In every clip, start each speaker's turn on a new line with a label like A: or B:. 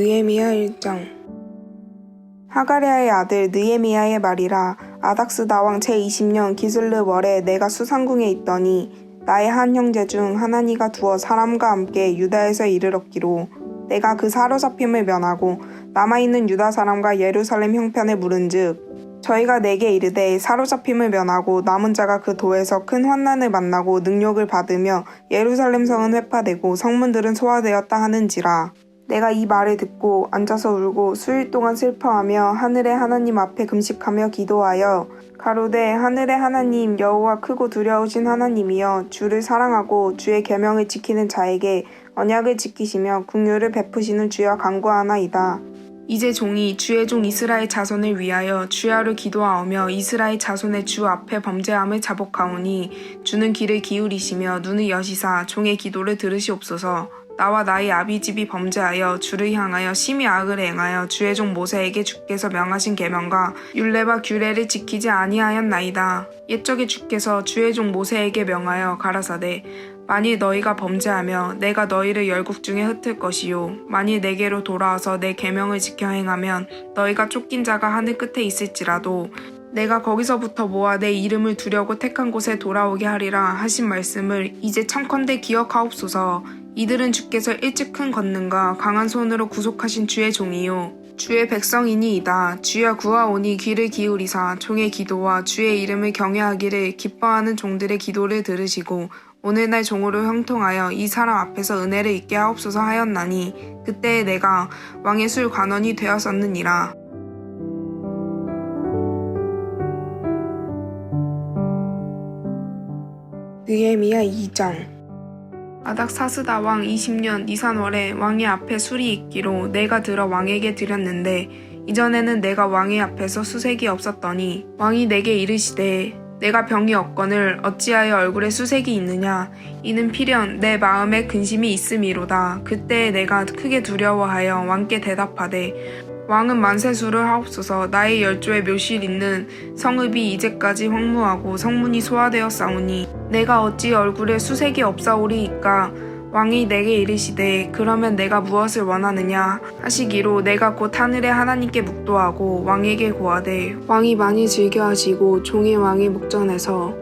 A: 느헤미야 1장. 하가랴의 아들 느헤미야의 말이라. 아닥스다 왕 제20년 기슬르 월에 내가 수상궁에 있더니 나의 한 형제 중 하나니가 두어 사람과 함께 유다에서 이르렀기로 내가 그 사로잡힘을 면하고 남아있는 유다 사람과 예루살렘 형편을 물은즉 저희가 내게 이르되 사로잡힘을 면하고 남은 자가 그 도에서 큰 환난을 만나고 능욕을 받으며 예루살렘 성은 회파되고 성문들은 소화되었다 하는지라. 내가 이 말을 듣고 앉아서 울고 수일 동안 슬퍼하며 하늘의 하나님 앞에 금식하며 기도하여 가로되 하늘의 하나님 여호와 크고 두려우신 하나님이여 주를 사랑하고 주의 계명을 지키는 자에게 언약을 지키시며 긍휼을 베푸시는 주여 간구하나이다. 이제 종이 주의 종 이스라엘 자손을 위하여 주야로 기도하오며 이스라엘 자손의 주 앞에 범죄함을 자복하오니 주는 귀를 기울이시며 눈을 여시사 종의 기도를 들으시옵소서. 나와 나의 아비집이 범죄하여 주를 향하여 심히 악을 행하여 주의 종 모세에게 주께서 명하신 계명과 율례와 규례를 지키지 아니하였나이다. 옛적에 주께서 주의 종 모세에게 명하여 가라사대 만일 너희가 범죄하며 내가 너희를 열국 중에 흩을 것이요 만일 내게로 돌아와서 내 계명을 지켜 행하면 너희가 쫓긴 자가 하늘 끝에 있을지라도 내가 거기서부터 모아 내 이름을 두려고 택한 곳에 돌아오게 하리라 하신 말씀을 이제 청컨대 기억하옵소서. 이들은 주께서 일찍 큰 권능과 강한 손으로 구속하신 주의 종이요 주의 백성이니이다. 주여 구하오니 귀를 기울이사 종의 기도와 주의 이름을 경외하기를 기뻐하는 종들의 기도를 들으시고 오늘날 종으로 형통하여 이 사람 앞에서 은혜를 잊게 하옵소서 하였나니 그때에 내가 왕의 술 관원이 되었었느니라. 느헤미야 2장. 아닥사스다 왕 20년 니산월에 왕의 앞에 술이 있기로 내가 들어 왕에게 드렸는데 이전에는 내가 왕의 앞에서 수색이 없었더니 왕이 내게 이르시되 내가 병이 없거늘 어찌하여 얼굴에 수색이 있느냐 이는 필연 내 마음에 근심이 있음이로다. 그때에 내가 크게 두려워하여 왕께 대답하되 왕은 만세수를 하옵소서. 나의 열조의 묘실 있는 성읍이 이제까지 황무하고 성문이 소화되었사오니 내가 어찌 얼굴에 수색이 없사오리이까. 왕이 내게 이르시되 그러면 내가 무엇을 원하느냐 하시기로 내가 곧 하늘의 하나님께 묵도하고 왕에게 고하되 왕이 많이 즐겨하시고 종의 왕의 목전에서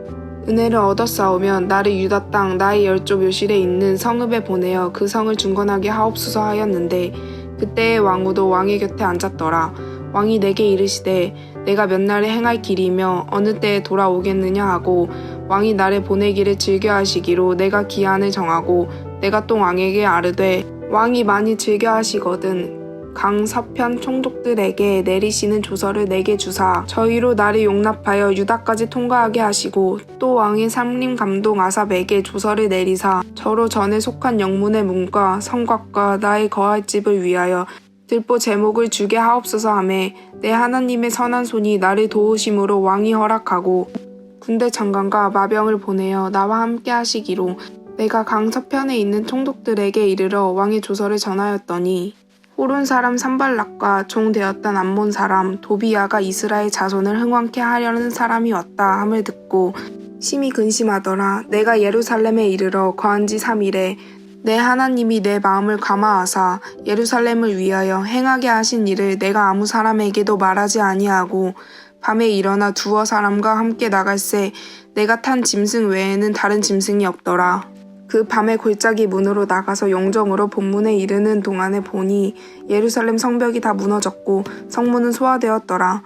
A: 은혜를 얻었사오면 나를 유다 땅 나의 열조 묘실에 있는 성읍에 보내어 그 성을 중건하게 하옵소서 하였는데 그때의 왕후도 왕의 곁에 앉았더라. 왕이 내게 이르시되 내가 몇 날에 행할 길이며 어느 때에 돌아오겠느냐 하고 왕이 나를 보내기를 즐겨하시기로 내가 기한을 정하고 내가 또 왕에게 아르되 왕이 많이 즐겨하시거든 강 서편 총독들에게 내리시는 조서를 내게 주사 저희로 나를 용납하여 유다까지 통과하게 하시고 또 왕의 삼림 감독 아삽에게 조서를 내리사 저로 전에 속한 영문의 문과 성곽과 나의 거할 집을 위하여 들보 제목을 주게 하옵소서 하매 내 하나님의 선한 손이 나를 도우심으로 왕이 허락하고 군대 장관과 마병을 보내어 나와 함께 하시기로 내가 강 서편에 있는 총독들에게 이르러 왕의 조서를 전하였더니 호론 사람 산발락과 종 되었던 암몬 사람 도비야가 이스라엘 자손을 흥왕케 하려는 사람이 왔다 함을 듣고 심히 근심하더라. 내가 예루살렘에 이르러 거한 지 3일에 내 하나님이 내 마음을 감화하사 예루살렘을 위하여 행하게 하신 일을 내가 아무 사람에게도 말하지 아니하고 밤에 일어나 두어 사람과 함께 나갈새 내가 탄 짐승 외에는 다른 짐승이 없더라. 그 밤에 골짜기 문으로 나가서 용정으로 본문에 이르는 동안에 보니 예루살렘 성벽이 다 무너졌고 성문은 소화되었더라.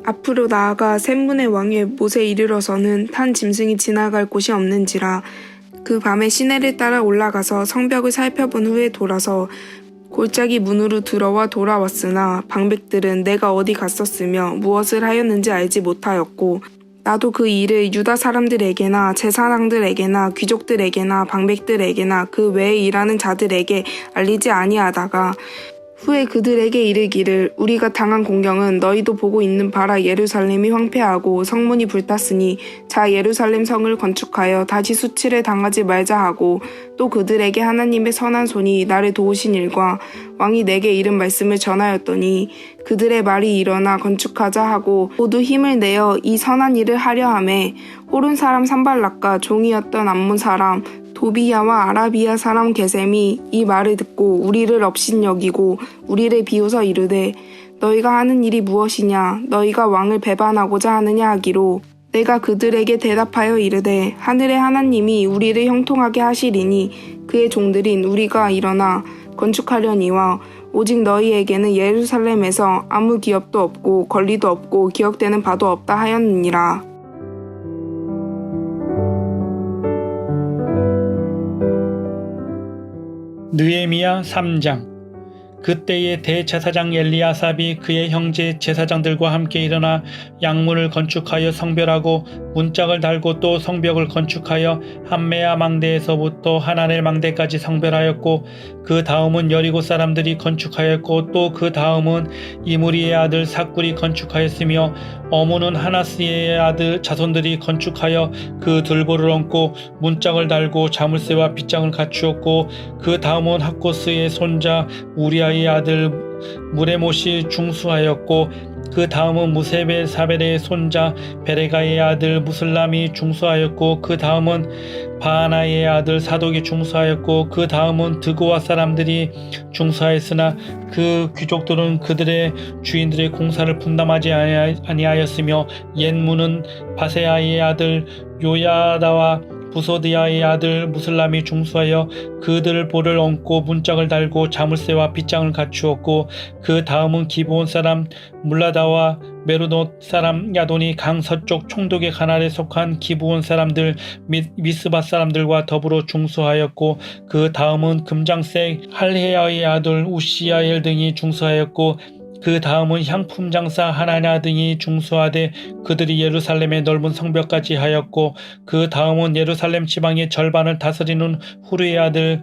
A: 앞으로 나아가 샘문의 왕의 못에 이르러서는 탄 짐승이 지나갈 곳이 없는지라. 그 밤에 시내를 따라 올라가서 성벽을 살펴본 후에 돌아서 골짜기 문으로 들어와 돌아왔으나 방백들은 내가 어디 갔었으며 무엇을 하였는지 알지 못하였고 나도 그 일을 유다 사람들에게나 제사장들에게나 귀족들에게나 방백들에게나 그 외에 일하는 자들에게 알리지 아니하다가 후에 그들에게 이르기를 우리가 당한 공경은 너희도 보고 있는 바라 예루살렘이 황폐하고 성문이 불탔으니 자 예루살렘 성을 건축하여 다시 수치를 당하지 말자 하고 또 그들에게 하나님의 선한 손이 나를 도우신 일과 왕이 내게 이른 말씀을 전하였더니 그들의 말이 일어나 건축하자 하고 모두 힘을 내어 이 선한 일을 하려 하매 호른 사람 산발락과 종이었던 암몬 사람 도비야와 아라비아 사람 게셈이 이 말을 듣고 우리를 업신여기고 우리를 비웃어 이르되 너희가 하는 일이 무엇이냐 너희가 왕을 배반하고자 하느냐 하기로 내가 그들에게 대답하여 이르되 하늘의 하나님이 우리를 형통하게 하시리니 그의 종들인 우리가 일어나 건축하려니와 오직 너희에게는 예루살렘에서 아무 기업도 없고 권리도 없고 기억되는 바도 없다 하였느니라.
B: 느헤미야 3장. 그때에 대제사장 엘리야삽이 그의 형제 제사장들과 함께 일어나 양문을 건축하여 성별하고 문짝을 달고 또 성벽을 건축하여 함메야 망대에서부터 하나넬 망대까지 성별하였고 그 다음은 여리고 사람들이 건축하였고 또 그 다음은 이므리의 아들 삭굴이 건축하였으며 어무는 하나스의 아들 자손들이 건축하여 그 들보를 얹고 문짝을 달고 자물쇠와 빗장을 갖추었고 그 다음은 학고스의 손자 우리아의 아들 무레못이 중수하였고 그 다음은 무세벨 사벨의 손자 베레가의 아들 무슬람이 중수하였고 그 다음은 바하나의 아들 사독이 중수하였고 그 다음은 드고와 사람들이 중수하였으나 그 귀족들은 그들의 주인들의 공사를 분담하지 아니하였으며 옛문은 바세아의 아들 요야다와 부소디아의 아들 무슬람이 중수하여 그들 볼을 얹고 문짝을 달고 자물쇠와 빗장을 갖추었고 그 다음은 기브온 사람 물라다와 메르노 사람 야돈이 강 서쪽 총독의 가날에 속한 기브온 사람들 및 미스바 사람들과 더불어 중수하였고 그 다음은 금장색 할헤야의 아들 우시야엘 등이 중수하였고 그 다음은 향품 장사 하나냐 등이 중수하되 그들이 예루살렘의 넓은 성벽까지 하였고 그 다음은 예루살렘 지방의 절반을 다스리는 후르의 아들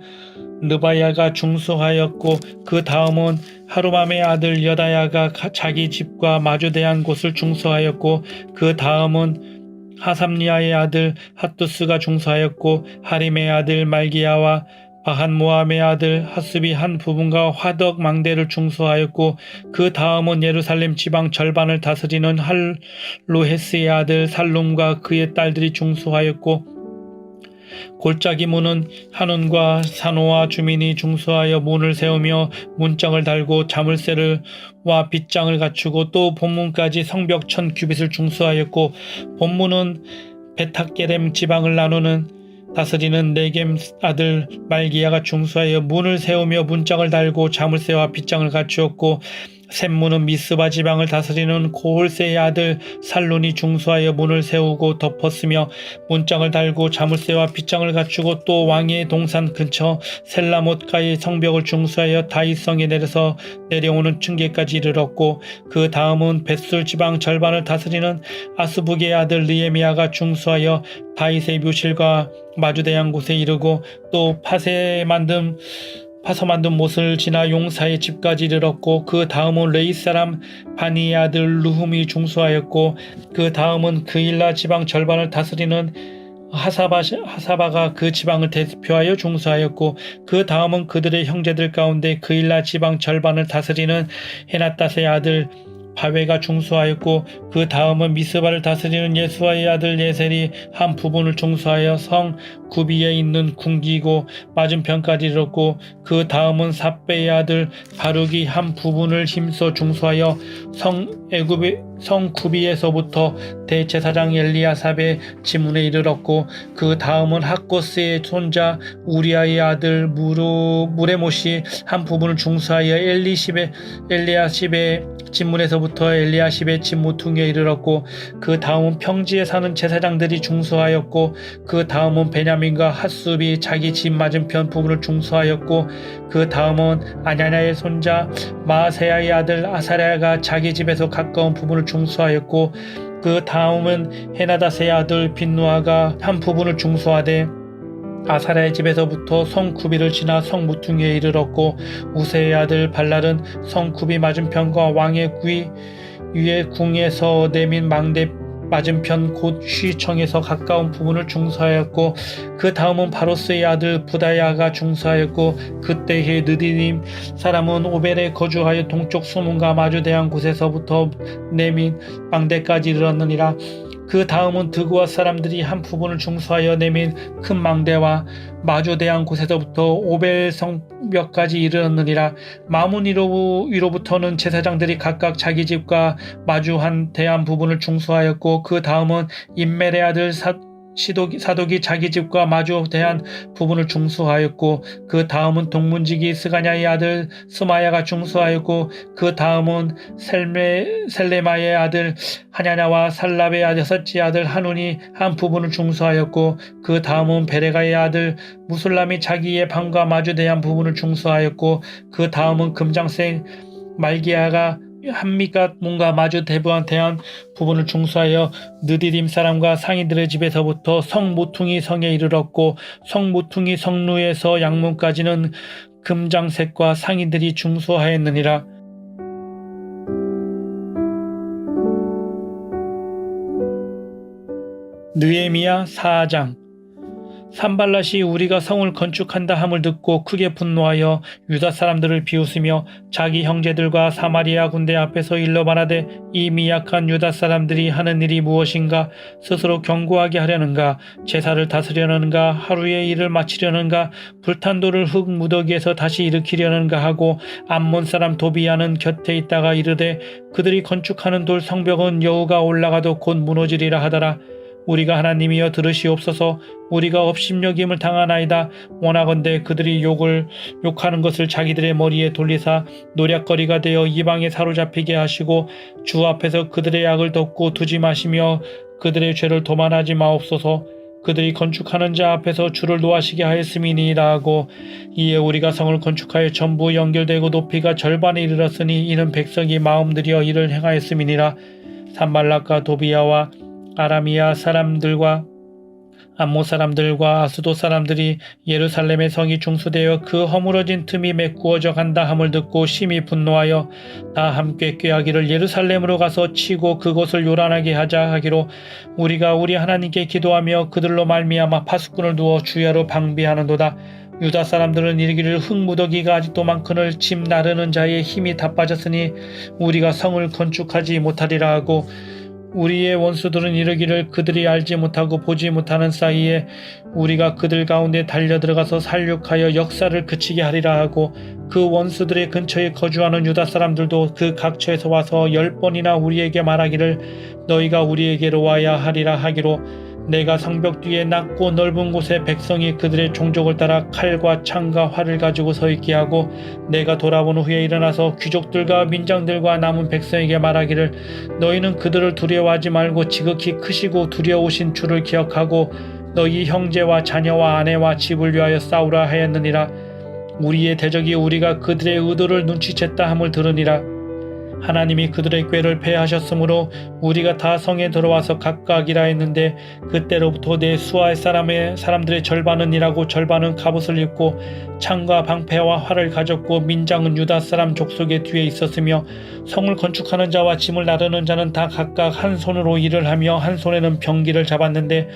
B: 르바야가 중수하였고 그 다음은 하루맘의 아들 여다야가 자기 집과 마주대한 곳을 중수하였고 그 다음은 하삼리아의 아들 핫두스가 중수하였고 하림의 아들 말기야와 바한 모함의 아들 하습이 한 부분과 화덕 망대를 중수하였고 그 다음은 예루살렘 지방 절반을 다스리는 할로헤스의 아들 살룸과 그의 딸들이 중수하였고 골짜기 문은 한운과 산호와 주민이 중수하여 문을 세우며 문짝을 달고 자물쇠를 와 빗장을 갖추고 또 본문까지 성벽 1000규빗을 중수하였고 본문은 베탁게렘 지방을 나누는 다스리는 네겜 아들 말기야가 중수하여 문을 세우며 문짝을 달고 자물쇠와 빗장을 갖추었고 샘문은 미스바 지방을 다스리는 고홀세의 아들 살룬이 중수하여 문을 세우고 덮었으며 문짝을 달고 자물쇠와 빗장을 갖추고 또 왕의 동산 근처 셀라못가의 성벽을 중수하여 다윗성에 내려서 내려오는 층계까지 이르렀고 그 다음은 벳술 지방 절반을 다스리는 아스북의 아들 느헤미야가 중수하여 다윗의 묘실과 마주대한 곳에 이르고 또 파서 만든 못을 지나 용사의 집까지 이르렀고 그 다음은 레이 사람 바니의 아들 루훔이 중수하였고 그 다음은 그일라 지방 절반을 다스리는 하사바가 그 지방을 대표하여 중수하였고 그 다음은 그들의 형제들 가운데 그일라 지방 절반을 다스리는 헤낫닷의 아들 바웨가 중수하였고 그 다음은 미스바를 다스리는 예수아의 아들 예셀이 한 부분을 중수하여 성 구비에 있는 궁기고 맞은편까지 이르렀고 그 다음은 삽베의 아들 바룩이 한 부분을 힘써 중수하여 성 구비에서부터 대제사장 엘리야삽의 지문에 이르렀고 그 다음은 학고스의 손자 우리아의 아들 무레못이 한 부분을 중수하여 엘리야십의 진문에서부터 엘리야십의 집 모퉁이에 이르렀고 그 다음은 평지에 사는 제사장들이 중수하였고 그 다음은 베냐민과 핫숲이 자기 집 맞은편 부분을 중수하였고 그 다음은 아냐냐의 손자 마아세야의 아들 아사랴가 자기 집에서 가까운 부분을 중수하였고 그 다음은 헤나닷의 아들 빈누아가 한 부분을 중수하되 아사랴의 집에서부터 성 구비를 지나 성 모퉁이에 이르렀고 우세의 아들 발랄은 성 구비 맞은편과 왕의 위에 궁에서 내민 망대 맞은편 곧 쉬청에서 가까운 부분을 중수하였고 그 다음은 바로스의 아들 부다야가 중수하였고 그때의 느디님 사람은 오벨에 거주하여 동쪽 수문과 마주대한 곳에서부터 내민 망대까지 이르렀느니라. 그 다음은 드고아 사람들이 한 부분을 중수하여 내민 큰 망대와 마주대한 곳에서부터 오벨 성벽까지 이르렀느니라. 마문 위로부터는 제사장들이 각각 자기 집과 마주한 대한 부분을 중수하였고, 그 다음은 임멜의 아들 사독이 자기 집과 마주 대한 부분을 중수하였고, 그 다음은 동문지기 스가냐의 아들 스마야가 중수하였고, 그 다음은 셀레마의 아들 하냐냐와 살랍의 여섯째 아들 하눈이 한 부분을 중수하였고, 그 다음은 베레가의 아들 무술람이 자기의 방과 마주 대한 부분을 중수하였고, 그 다음은 금장생 말기야가 한미갓 문과 마주 대한 부분을 중수하여 느디딤 사람과 상인들의 집에서부터 성모퉁이 성에 이르렀고, 성모퉁이 성루에서 양문까지는 금장색과 상인들이 중수하였느니라. 느헤미야 4장. 산발랏이 우리가 성을 건축한다 함을 듣고 크게 분노하여 유다 사람들을 비웃으며 자기 형제들과 사마리아 군대 앞에서 일러 말하되, 이 미약한 유다 사람들이 하는 일이 무엇인가? 스스로 견고하게 하려는가? 제사를 다스려는가? 하루의 일을 마치려는가? 불탄 돌을 흙 무더기에서 다시 일으키려는가 하고, 암몬 사람 도비야는 곁에 있다가 이르되, 그들이 건축하는 돌 성벽은 여우가 올라가도 곧 무너지리라 하더라. 우리가 하나님이여 들으시옵소서. 우리가 업심여김을 당하나이다. 원하건대 그들이 욕하는 것을 자기들의 머리에 돌리사 노략거리가 되어 이방에 사로잡히게 하시고, 주 앞에서 그들의 악을 덮고 두지 마시며 그들의 죄를 도만하지 마옵소서. 그들이 건축하는 자 앞에서 주를 노하시게 하였음이니이다 하고, 이에 우리가 성을 건축하여 전부 연결되고 높이가 절반에 이르렀으니 이는 백성이 마음 들여 이를 행하였음이니라. 산발락과 도비야와 아라미아 사람들과 암몬 사람들과 아스도 사람들이 예루살렘의 성이 중수되어 그 허물어진 틈이 메꾸어져 간다 함을 듣고 심히 분노하여 다 함께 꾀하기를, 예루살렘으로 가서 치고 그곳을 요란하게 하자 하기로, 우리가 우리 하나님께 기도하며 그들로 말미암아 파수꾼을 두어 주야로 방비하는도다. 유다 사람들은 이르기를, 흙무더기가 아직도 많거늘 짐 나르는 자의 힘이 다 빠졌으니 우리가 성을 건축하지 못하리라 하고, 우리의 원수들은 이르기를, 그들이 알지 못하고 보지 못하는 사이에 우리가 그들 가운데 달려들어가서 살육하여 역사를 그치게 하리라 하고, 그 원수들의 근처에 거주하는 유다 사람들도 그 각처에서 와서 10번이나 우리에게 말하기를, 너희가 우리에게로 와야 하리라 하기로, 내가 성벽 뒤에 낮고 넓은 곳에 백성이 그들의 종족을 따라 칼과 창과 활을 가지고 서 있게 하고, 내가 돌아본 후에 일어나서 귀족들과 민장들과 남은 백성에게 말하기를, 너희는 그들을 두려워하지 말고 지극히 크시고 두려우신 주를 기억하고 너희 형제와 자녀와 아내와 집을 위하여 싸우라 하였느니라. 우리의 대적이 우리가 그들의 의도를 눈치챘다 함을 들으니라. 하나님이 그들의 꾀를 패하셨으므로 우리가 다 성에 들어와서 각각이라 했는데, 그때로부터 내 수하의 사람들의 절반은 일하고 절반은 갑옷을 입고 창과 방패와 활을 가졌고, 민장은 유다 사람 족속의 뒤에 있었으며, 성을 건축하는 자와 짐을 나르는 자는 다 각각 한 손으로 일을 하며 한 손에는 병기를 잡았는데,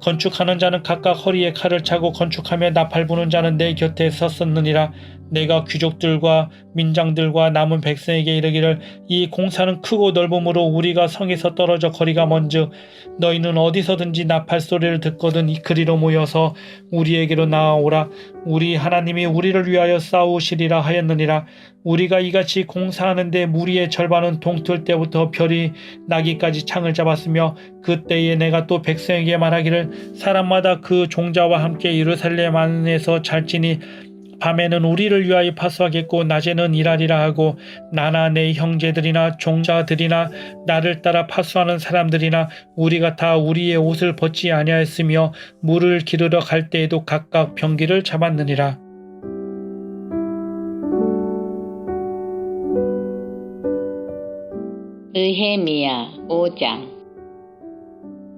B: 건축하는 자는 각각 허리에 칼을 차고 건축하며 나팔 부는 자는 내 곁에 섰었느니라. 내가 귀족들과 민장들과 남은 백성에게 이르기를, 이 공사는 크고 넓음으로 우리가 성에서 떨어져 거리가 먼즉 너희는 어디서든지 나팔 소리를 듣거든 이끌이로 모여서 우리에게로 나아오라. 우리 하나님이 우리를 위하여 싸우시리라 하였느니라. 우리가 이같이 공사하는데 무리의 절반은 동틀 때부터 별이 나기까지 창을 잡았으며, 그때에 내가 또 백성에게 말하기를, 사람마다 그 종자와 함께 예루살렘 안에서 잘지니 밤에는 우리를 위하여 파수하겠고 낮에는 일하리라 하고, 나나 내 형제들이나 종자들이나 나를 따라 파수하는 사람들이나 우리가 다 우리의 옷을 벗지 아니하였으며 물을 기르러 갈 때에도 각각 병기를 잡았느니라.
C: 느헤미야 5장.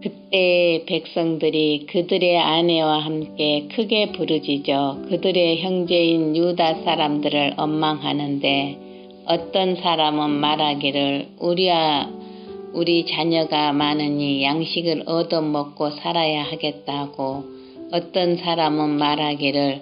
C: 그때 백성들이 그들의 아내와 함께 크게 부르짖어 그들의 형제인 유다 사람들을 원망하는데, 어떤 사람은 말하기를, 우리 자녀가 많으니 양식을 얻어먹고 살아야 하겠다고, 어떤 사람은 말하기를,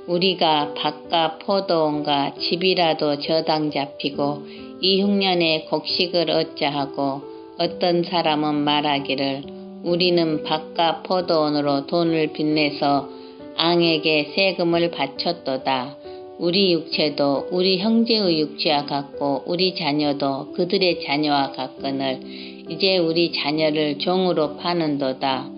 C: 우리가 밭과 포도원과 집이라도 저당 잡히고 이 흉년에 곡식을 얻자 하고, 어떤 사람은 말하기를 우리는 밭과 포도원으로 돈을 빚내서 앙에게 세금을 바쳤도다. 우리 육체도 우리 형제의 육체와 같고 우리 자녀도 그들의 자녀와 같거늘 이제 우리 자녀를 종으로 파는도다.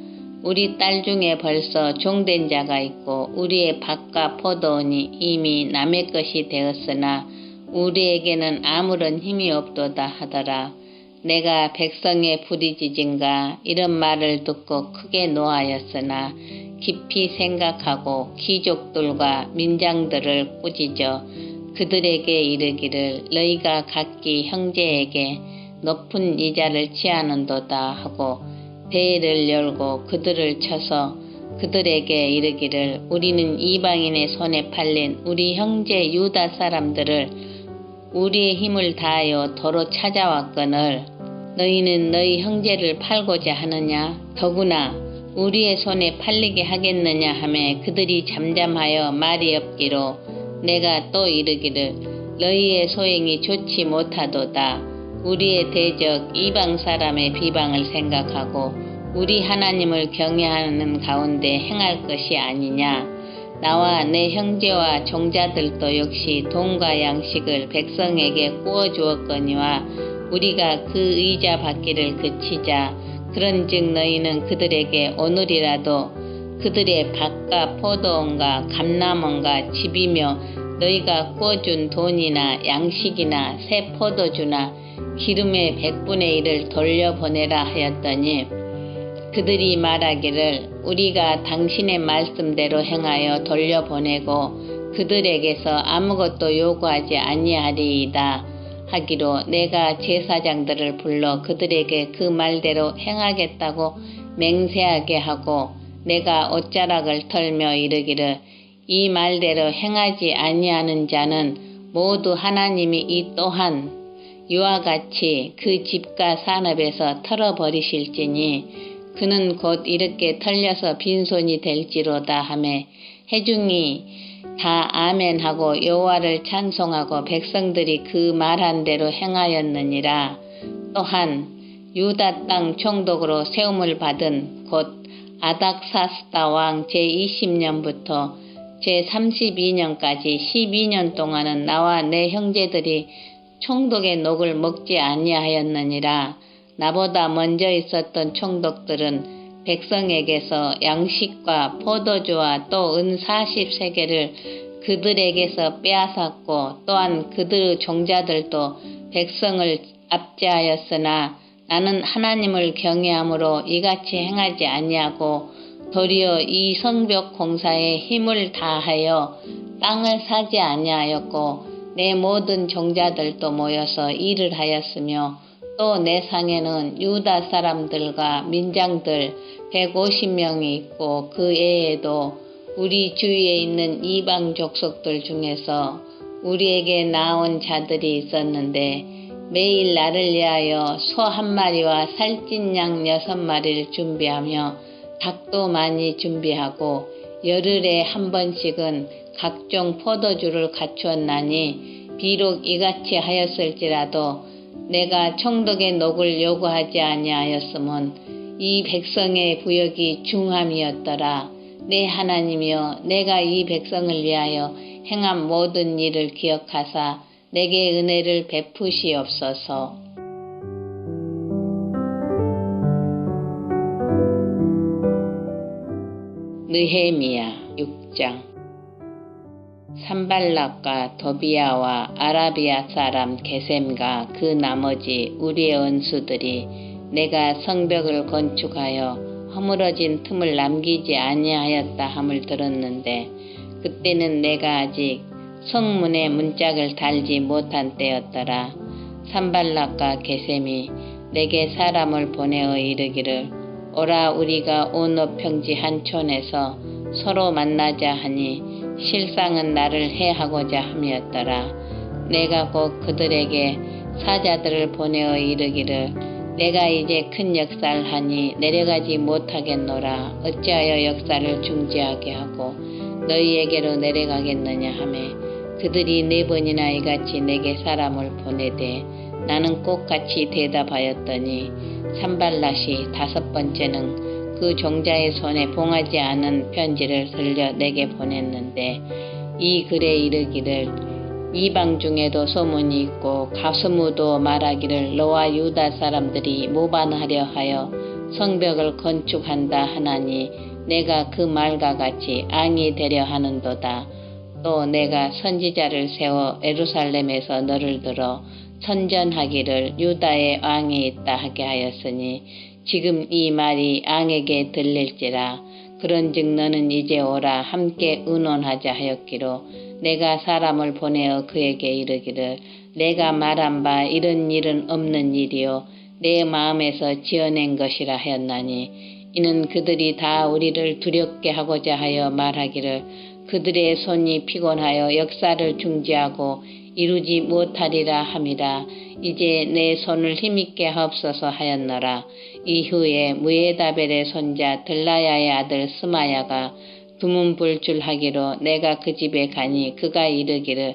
C: 우리 딸 중에 벌써 종된 자가 있고 우리의 밭과 포도원이 이미 남의 것이 되었으나 우리에게는 아무런 힘이 없도다 하더라. 내가 백성의 부리짖음과 이런 말을 듣고 크게 노하였으나 깊이 생각하고 귀족들과 민장들을 꾸짖어 그들에게 이르기를 너희가 각기 형제에게 높은 이자를 취하는도다 하고 대회를 열고 그들을 쳐서 그들에게 이르기를 우리는 이방인의 손에 팔린 우리 형제 유다 사람들을 우리의 힘을 다하여 도로 찾아왔거늘 너희는 너희 형제를 팔고자 하느냐? 더구나 우리의 손에 팔리게 하겠느냐 하매 그들이 잠잠하여 말이 없기로 내가 또 이르기를 너희의 소행이 좋지 못하도다. 우리의 대적 이방 사람의 비방을 생각하고 우리 하나님을 경외하는 가운데 행할 것이 아니냐. 나와 내 형제와 종자들도 역시 돈과 양식을 백성에게 구워 주었거니와 우리가 그 의자 받기를 그치자. 그런즉 너희는 그들에게 오늘이라도 그들의 밭과 포도원과 감람원과 집이며 너희가 구워준 돈이나 양식이나 새 포도주나 기름의 100분의 1을 돌려보내라 하였더니 그들이 말하기를 우리가 당신의 말씀대로 행하여 돌려보내고 그들에게서 아무것도 요구하지 아니하리이다 하기로 내가 제사장들을 불러 그들에게 그 말대로 행하겠다고 맹세하게 하고 내가 옷자락을 털며 이르기를 이 말대로 행하지 아니하는 자는 모두 하나님이 이 또한 이와 같이 그 집과 산업에서 털어버리실지니 그는 곧 이렇게 털려서 빈손이 될지로다 하매 회중이 다 아멘하고 여호와를 찬송하고 백성들이 그 말한 대로 행하였느니라. 또한 유다 땅 총독으로 세움을 받은 곧 아닥사스다 왕 제20년부터 제32년까지 12년 동안은 나와 내 형제들이 총독의 녹을 먹지 아니하였느니라. 나보다 먼저 있었던 총독들은 백성에게서 양식과 포도주와 또 은 40세겔을 그들에게서 빼앗았고 또한 그들의 종자들도 백성을 압제하였으나 나는 하나님을 경외함으로 이같이 행하지 아니하고 도리어 이 성벽 공사에 힘을 다하여 땅을 사지 아니하였고 내 모든 종자들도 모여서 일을 하였으며 또 내 상에는 유다 사람들과 민장들 150명이 있고 그 외에도 우리 주위에 있는 이방 족속들 중에서 우리에게 나온 자들이 있었는데 매일 나를 위하여 소 1마리와 살찐 양 6마리를 준비하며 닭도 많이 준비하고 열흘에 한 번씩은 각종 포도주를 갖추었나니 비록 이같이 하였을지라도 내가 총독의 녹을 요구하지 아니하였음은 이 백성의 부역이 중함이었더라. 내 하나님이여 내가 이 백성을 위하여 행한 모든 일을 기억하사 내게 은혜를 베푸시옵소서. 느헤미야 6장. 산발락과 도비아와 아라비아 사람 게셈과 그 나머지 우리의 원수들이 내가 성벽을 건축하여 허물어진 틈을 남기지 아니하였다 함을 들었는데 그때는 내가 아직 성문에 문짝을 달지 못한 때였더라. 산발락과 게셈이 내게 사람을 보내어 이르기를 오라 우리가 오노 평지 한 촌에서 서로 만나자 하니 실상은 나를 해하고자 함이었더라. 내가 곧 그들에게 사자들을 보내어 이르기를 내가 이제 큰 역사를 하니 내려가지 못하겠노라. 어찌하여 역사를 중지하게 하고 너희에게로 내려가겠느냐 하매 그들이 4번이나 이같이 내게 사람을 보내되 나는 똑같이 대답하였더니 산발랏이 다섯 번째는 그 종자의 손에 봉하지 않은 편지를 들려 내게 보냈는데 이 글에 이르기를 이방 중에도 소문이 있고 가스무도 말하기를 너와 유다 사람들이 모반하려 하여 성벽을 건축한다 하나니 내가 그 말과 같이 앙이 되려 하는도다. 또 내가 선지자를 세워 예루살렘에서 너를 들어 선전하기를 유다의 왕이 있다 하게 하였으니 지금 이 말이 앙에게 들릴지라. 그런즉 너는 이제 오라 함께 의논하자 하였기로 내가 사람을 보내어 그에게 이르기를 내가 말한 바 이런 일은 없는 일이요 내 마음에서 지어낸 것이라 하였나니 이는 그들이 다 우리를 두렵게 하고자 하여 말하기를 그들의 손이 피곤하여 역사를 중지하고 이루지 못하리라 함이라. 이제 내 손을 힘있게 하옵소서 하였노라. 이후에 무에다벨의 손자 들라야의 아들 스마야가 두문불출하기로 내가 그 집에 가니 그가 이르기를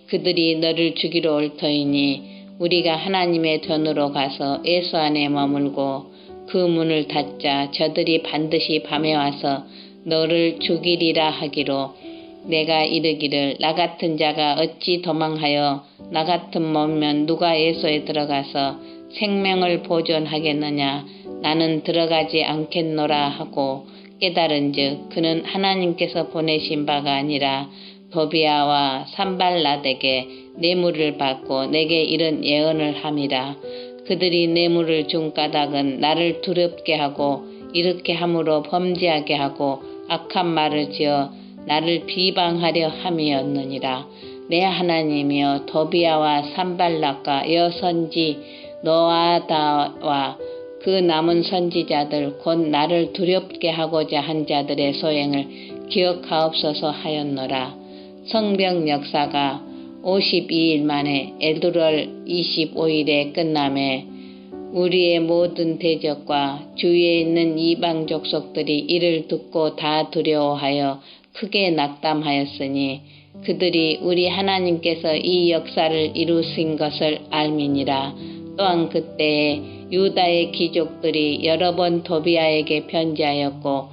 C: 그들이 너를 죽이러 올 터이니 우리가 하나님의 전으로 가서 예수 안에 머물고 그 문을 닫자 저들이 반드시 밤에 와서 너를 죽이리라 하기로 내가 이르기를 나 같은 자가 어찌 도망하여 나 같은 몸면 누가 예수에 들어가서 생명을 보존하겠느냐. 나는 들어가지 않겠노라 하고 깨달은즉 그는 하나님께서 보내신 바가 아니라 도비아와 산발랏에게 뇌물을 받고 내게 이런 예언을 함이라. 그들이 뇌물을 준 까닭은 나를 두렵게 하고 이렇게 함으로 범죄하게 하고 악한 말을 지어 나를 비방하려 함이었느니라. 내 하나님이여 도비아와 산발랏과 여선지 노아다와 그 남은 선지자들 곧 나를 두렵게 하고자 한 자들의 소행을 기억하옵소서 하였노라. 성벽 역사가 52일 만에 에드월 25일에 끝남에 우리의 모든 대적과 주위에 있는 이방 족속들이 이를 듣고 다 두려워하여 크게 낙담하였으니 그들이 우리 하나님께서 이 역사를 이루신 것을 알미니라. 또한 그때에 유다의 귀족들이 여러 번 도비아에게 편지하였고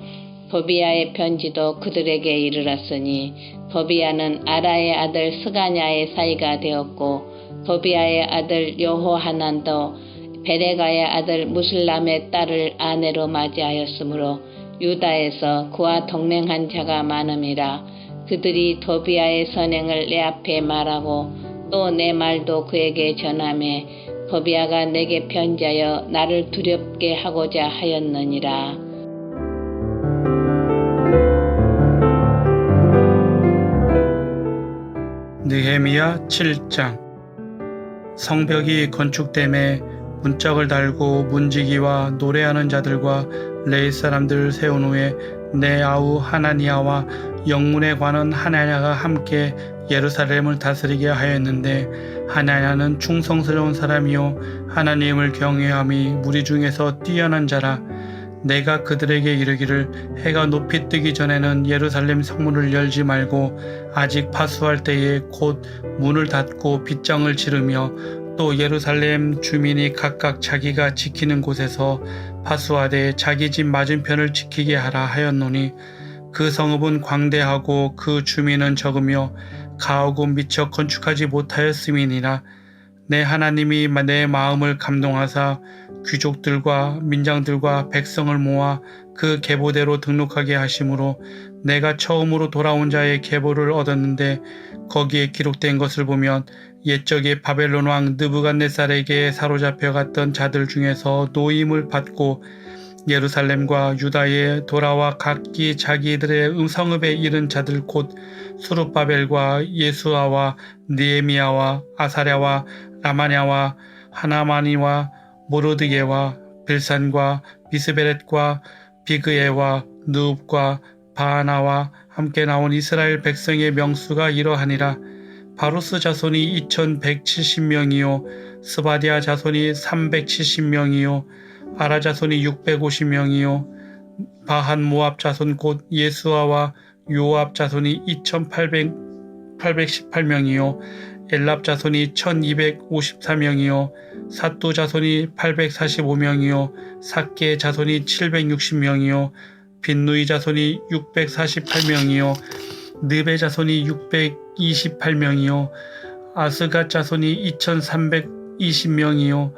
C: 도비아의 편지도 그들에게 이르렀으니 도비아는 아라의 아들 스가냐의 사이가 되었고 도비아의 아들 여호하난도 베레가의 아들 무슬람의 딸을 아내로 맞이하였으므로 유다에서 그와 동맹한 자가 많음이라. 그들이 도비아의 선행을 내 앞에 말하고 또 내 말도 그에게 전하매 도비아가 내게 편지하여 나를 두렵게 하고자 하였느니라.
B: 느헤미야 7장. 성벽이 건축됨에 문짝을 달고 문지기와 노래하는 자들과 레위 사람들을 세운 후에 내 아우 하나니아와 영문에 관한 하나냐가 함께 예루살렘을 다스리게 하였는데 하나냐는 충성스러운 사람이요 하나님을 경외함이 무리 중에서 뛰어난 자라. 내가 그들에게 이르기를 해가 높이 뜨기 전에는 예루살렘 성문을 열지 말고 아직 파수할 때에 곧 문을 닫고 빗장을 치르며 또 예루살렘 주민이 각각 자기가 지키는 곳에서 파수하되 자기 집 맞은편을 지키게 하라 하였노니 그 성읍은 광대하고 그 주민은 적으며 가옥은 미처 건축하지 못하였음이니라. 내 하나님이 내 마음을 감동하사 귀족들과 민장들과 백성을 모아 그 계보대로 등록하게 하심으로 내가 처음으로 돌아온 자의 계보를 얻었는데 거기에 기록된 것을 보면 옛적에 바벨론 왕 느부갓네살에게 사로잡혀 갔던 자들 중에서 노임을 받고 예루살렘과 유다에 돌아와 각기 자기들의 성읍에 이른 자들 곧 수룹바벨과 예수아와 느헤미야와 아사랴와 라마냐와 하나마니와 모르드게와 빌산과 비스베렛과 비그에와 느읍과 바하나와 함께 나온 이스라엘 백성의 명수가 이러하니라. 바루스 자손이 2170명이요 스바디아 자손이 370명이요 아라 자손이 650명이요 바한 모압 자손 곧 예수아와 요압 자손이 2818명이요 엘랍 자손이 1254명이요 사뚜 자손이 845명이요 삭게 자손이 760명이요 빈누이 자손이 648명이요 느베 자손이 628명이요 아스갓 자손이 2320명이요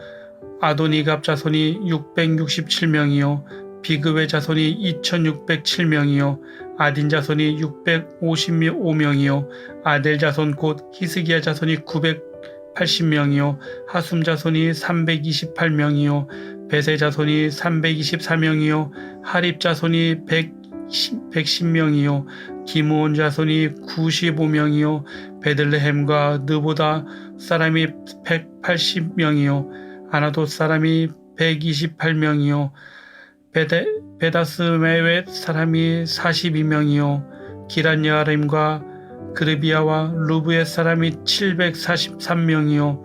B: 아도니갑 자손이 667명이요 비그웨 자손이 2607명이요 아딘 자손이 655명이요 아델 자손 곧 히스기야 자손이 980명이요 하숨 자손이 328명이요 베세 자손이 324명이요 하립 자손이 110명이요 기므온 자손이 95명이요 베들레헴과 느보다 사람이 180명이요 아나돗 사람이 128명이요 베다스메웻 사람이 42명이요 기란여아림과 그르비아와 루브의 사람이 743명이요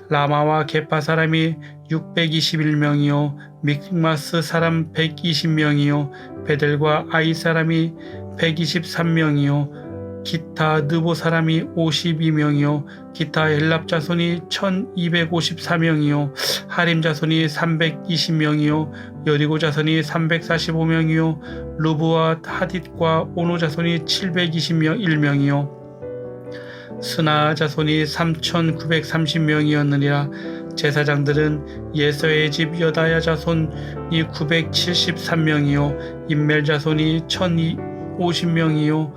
B: 라마와 게파 사람이 621명이요 믹마스 사람 120명이요 베델과 아이 사람이 123명이요 기타 느보 사람이 52명이요 기타 엘랍 자손이 1254명이요 하림 자손이 320명이요 여리고 자손이 345명이요 루브와 하딧과 오노 자손이 721명이요 스나 자손이 3930명이었느니라 제사장들은 예서의 집 여다야 자손이 973명이요 임멜 자손이 1050명이요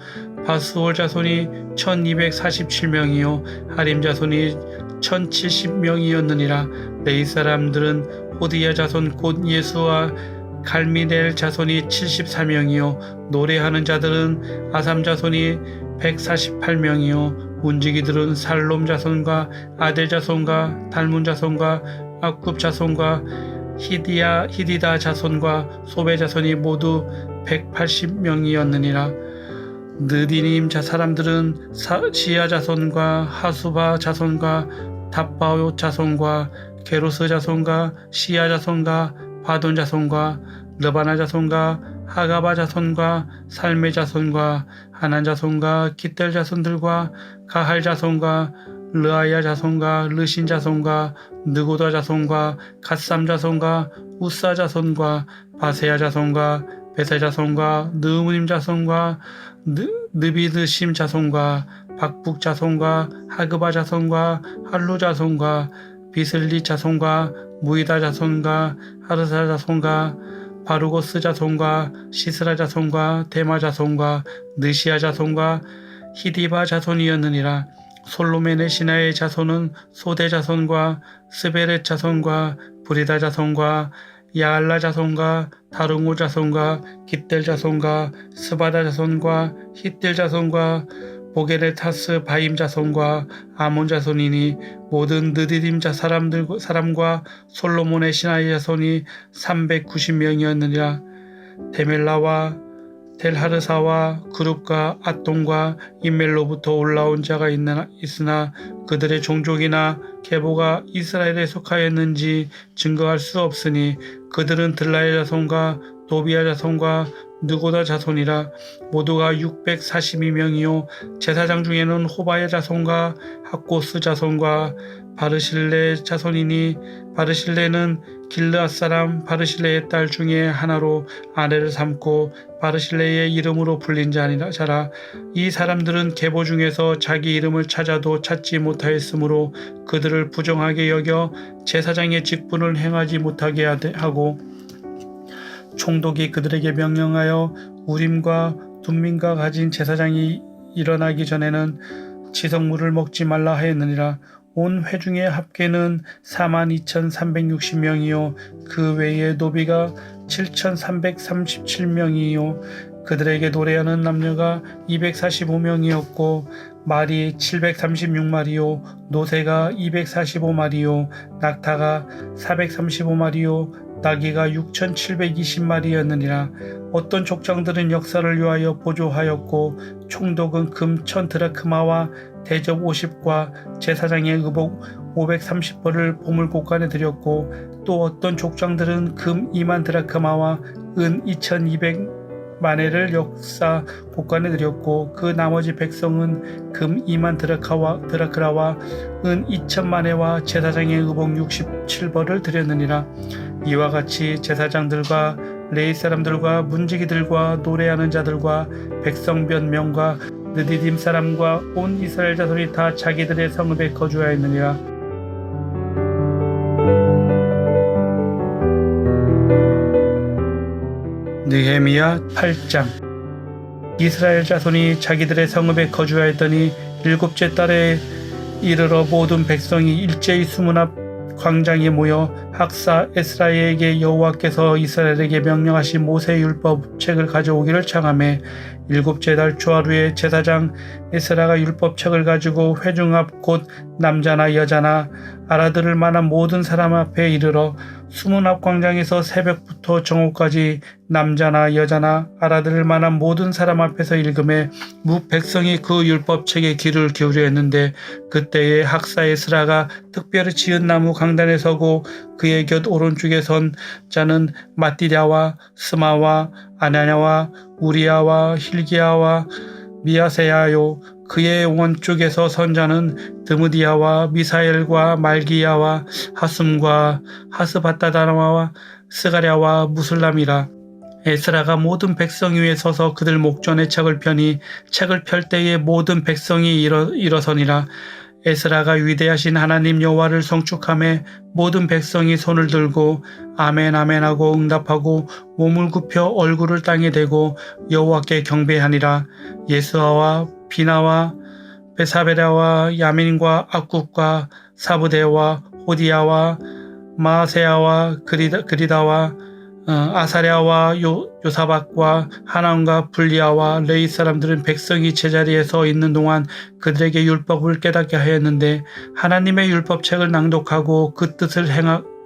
B: 바스올 자손이 1247명이요 하림 자손이 1070명이었느니라 레이 사람들은 호디야 자손 곧 예수와 갈미넬 자손이 74명이요 노래하는 자들은 아삼 자손이 148명이요 문지기들은 살롬 자손과 아델 자손과 달문 자손과 아굽 자손과 히디다 자손과 소베 자손이 모두 180명이었느니라 느디님 사람들은 시야 자손과 하수바 자손과 답바오 자손과 게로스 자손과 시야 자손과 바돈 자손과 르바나 자손과 하가바 자손과 살메 자손과 하난 자손과 기텔 자손들과 가할 자손과 르아야 자손과 르신 자손과 느고다 자손과 갓삼 자손과 우사 자손과 바세야 자손과 베세 자손과 느우님 자손과 느비드심 자손과 박북 자손과 하그바 자손과 할루 자손과 비슬리 자손과 무이다 자손과 하르사 자손과 바루고스 자손과 시스라 자손과 데마 자손과 느시아 자손과 히디바 자손이었느니라 솔로멘의 신하의 자손은 소대 자손과 스베렛 자손과 브리다 자손과 야알라 자손과 다룽오 자손과 깃델 자손과 스바다 자손과 히델 자손과 보게레타스 바임 자손과 아몬 자손이니 모든 느디딤 사람과 솔로몬의 신하의 자손이 390명이었느니라 데멜라와 델하르사와 그룹과 앗돈과 임멜로부터 올라온 자가 있으나 그들의 종족이나 계보가 이스라엘에 속하였는지 증거할 수 없으니 그들은 들라의 자손과 도비아 자손과 느고다 자손이라 모두가 642명이요 제사장 중에는 호바의 자손과 학고스 자손과 바르실레 자손이니 바르실레는 길르앗 사람 바르실레의 딸 중에 하나로 아내를 삼고 바르실레의 이름으로 불린 자라. 이 사람들은 계보 중에서 자기 이름을 찾아도 찾지 못하였으므로 그들을 부정하게 여겨 제사장의 직분을 행하지 못하게 하고 총독이 그들에게 명령하여 우림과 둠민과 가진 제사장이 일어나기 전에는 지성물을 먹지 말라 하였느니라. 온 회중의 합계는 42,360명이요 그 외에 노비가 7,337명이요 그들에게 노래하는 남녀가 245명이었고 말이 736마리요 노새가 245마리요 낙타가 435마리요 나귀가 6,720마리였느니라. 어떤 족장들은 역사를 위하여 보조하였고 총독은 금 1000드라크마와 대접 50과 제사장의 의복 530벌을 보물곡간에 드렸고 또 어떤 족장들은 금 2만 드라크마와 은 2200 마네를 역사 곳간에 드렸고 그 나머지 백성은 금 2만 드라크라와 은 2천 마네와 제사장의 의복 67벌을 드렸느니라. 이와 같이 제사장들과 레위 사람들과 문지기들과 노래하는 자들과 백성 변명과 느디딤 사람과 온 이스라엘 자손이 다 자기들의 성읍에 거주하였느니라. 느헤미야 8장. 이스라엘 자손이 자기들의 성읍에 거주하였더니 일곱째 달에 이르러 모든 백성이 일제히 수문 앞 광장에 모여 학사 에스라에게 여호와께서 이스라엘에게 명령하신 모세 율법 책을 가져오기를 청하매 일곱째 달 초하루에 제사장 에스라가 율법 책을 가지고 회중 앞 곧 남자나 여자나 알아들을 만한 모든 사람 앞에 이르러 수문 앞 광장에서 새벽부터 정오까지 남자나 여자나 알아들을 만한 모든 사람 앞에서 읽음에 무 백성이 그 율법 책에 귀를 기울여 했는데 그때에 학사 에스라가 특별히 지은 나무 강단에 서고 그의 곁 오른쪽에 선 자는 마띠랴와 스마와 아나냐와 우리야와 힐기야와 미야세야요. 그의 원쪽에서 선 자는 드무디야와 미사엘과 말기야와 하숨과 하스바다다나와 스가랴와 무슬람이라. 에스라가 모든 백성 위에 서서 그들 목전에 책을 펴니 책을 펼 때에 모든 백성이 일어서니라. 에스라가 위대하신 하나님 여호와를 성축하며 모든 백성이 손을 들고 아멘 아멘 하고 응답하고 몸을 굽혀 얼굴을 땅에 대고 여호와께 경배하니라. 예스와와 비나와 베사베라와 야민과 악국과 사부대와 호디야와 마세야와 그리다와 아사랴와 요사박과 하나운과 불리아와 레이 사람들은 백성이 제자리에 서 있는 동안 그들에게 율법을 깨닫게 하였는데 하나님의 율법책을 낭독하고 그 뜻을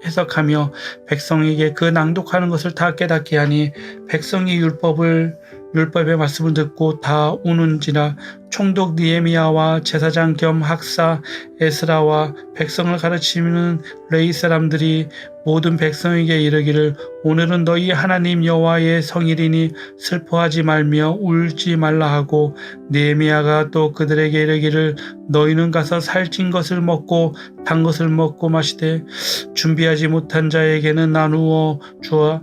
B: 해석하며 백성에게 그 낭독하는 것을 다 깨닫게 하니 백성이 율법의 말씀을 듣고 다 우는지라. 총독 느헤미야와 제사장 겸 학사 에스라와 백성을 가르치는 레위 사람들이 모든 백성에게 이르기를 오늘은 너희 하나님 여호와의 성일이니 슬퍼하지 말며 울지 말라 하고 느헤미야가 또 그들에게 이르기를 너희는 가서 살찐 것을 먹고 단 것을 먹고 마시되 준비하지 못한 자에게는 나누어 주어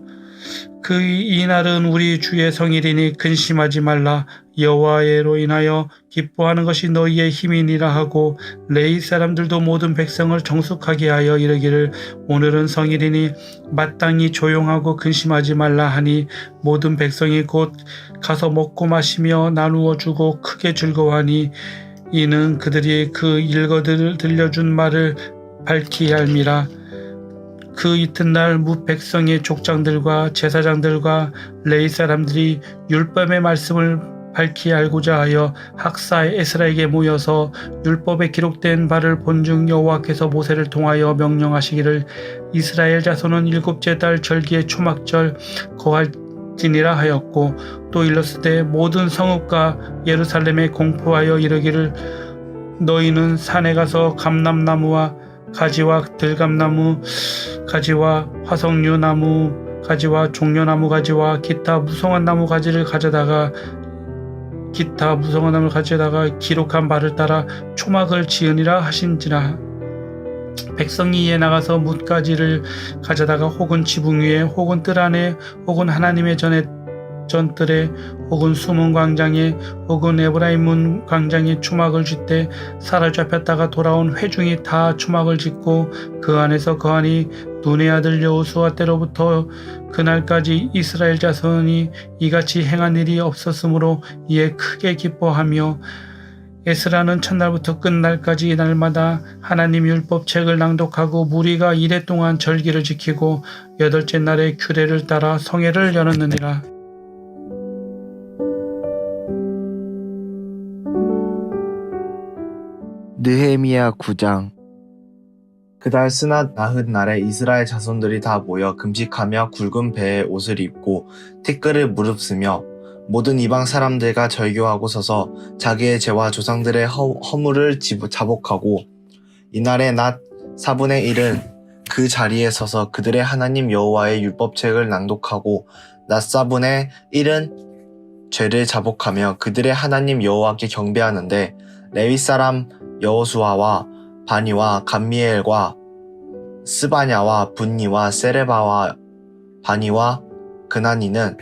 B: 그 이날은 우리 주의 성일이니 근심하지 말라. 여호와로 인하여 기뻐하는 것이 너희의 힘이니라 하고 레위 사람들도 모든 백성을 정숙하게 하여 이르기를 오늘은 성일이니 마땅히 조용하고 근심하지 말라 하니 모든 백성이 곧 가서 먹고 마시며 나누어 주고 크게 즐거워하니 이는 그들이 그 읽어 들려준 말을 밝히 알미라. 그 이튿날 무 백성의 족장들과 제사장들과 레위 사람들이 율법의 말씀을 밝히 알고자 하여 학사 에스라에게 모여서 율법에 기록된 바를 본즉 여호와께서 모세를 통하여 명령하시기를 이스라엘 자손은 일곱째 달 절기의 초막절 거할지니라 하였고 또 일렀으되 모든 성읍과 예루살렘에 공포하여 이르기를 너희는 산에 가서 감람나무와 가지와 들감나무 가지와 화석류 나무 가지와 종려나무 가지와 기타 무성한 나무 가지를 가져다가 기록한 바를 따라 초막을 지으니라 하신지라. 백성이 이에 나가서 뭇가지를 가져다가 혹은 지붕 위에 혹은 뜰 안에 혹은 하나님의 전뜰에 혹은 수문 광장에 혹은 에브라임 문 광장에 초막을 짓되 사로잡혔다가 돌아온 회중이 다 초막을 짓고 그 안에서 거하니 눈의 아들 여호수아 때로부터 그날까지 이스라엘 자손이 이같이 행한 일이 없었으므로 이에 크게 기뻐하며 에스라는 첫날부터 끝날까지 날마다 하나님 율법책을 낭독하고 무리가 이래 동안 절기를 지키고 여덟째 날에 규례를 따라 성회를 열었느니라.
D: 느헤미야 9장. 그달 스낫 나흔 날에 이스라엘 자손들이 다 모여 금식하며 굵은 배에 옷을 입고 티끌을 무릅쓰며 모든 이방 사람들과 절교하고 서서 자기의 죄와 조상들의 허물을 자복하고 이날의 낮 4분의 1은 그 자리에 서서 그들의 하나님 여호와의 율법책을 낭독하고 낮 4분의 1은 죄를 자복하며 그들의 하나님 여호와께 경배하는데 레위 사람 여호수아와 바니와 감미엘과 스바냐와 분니와 세레바와 바니와 그나니는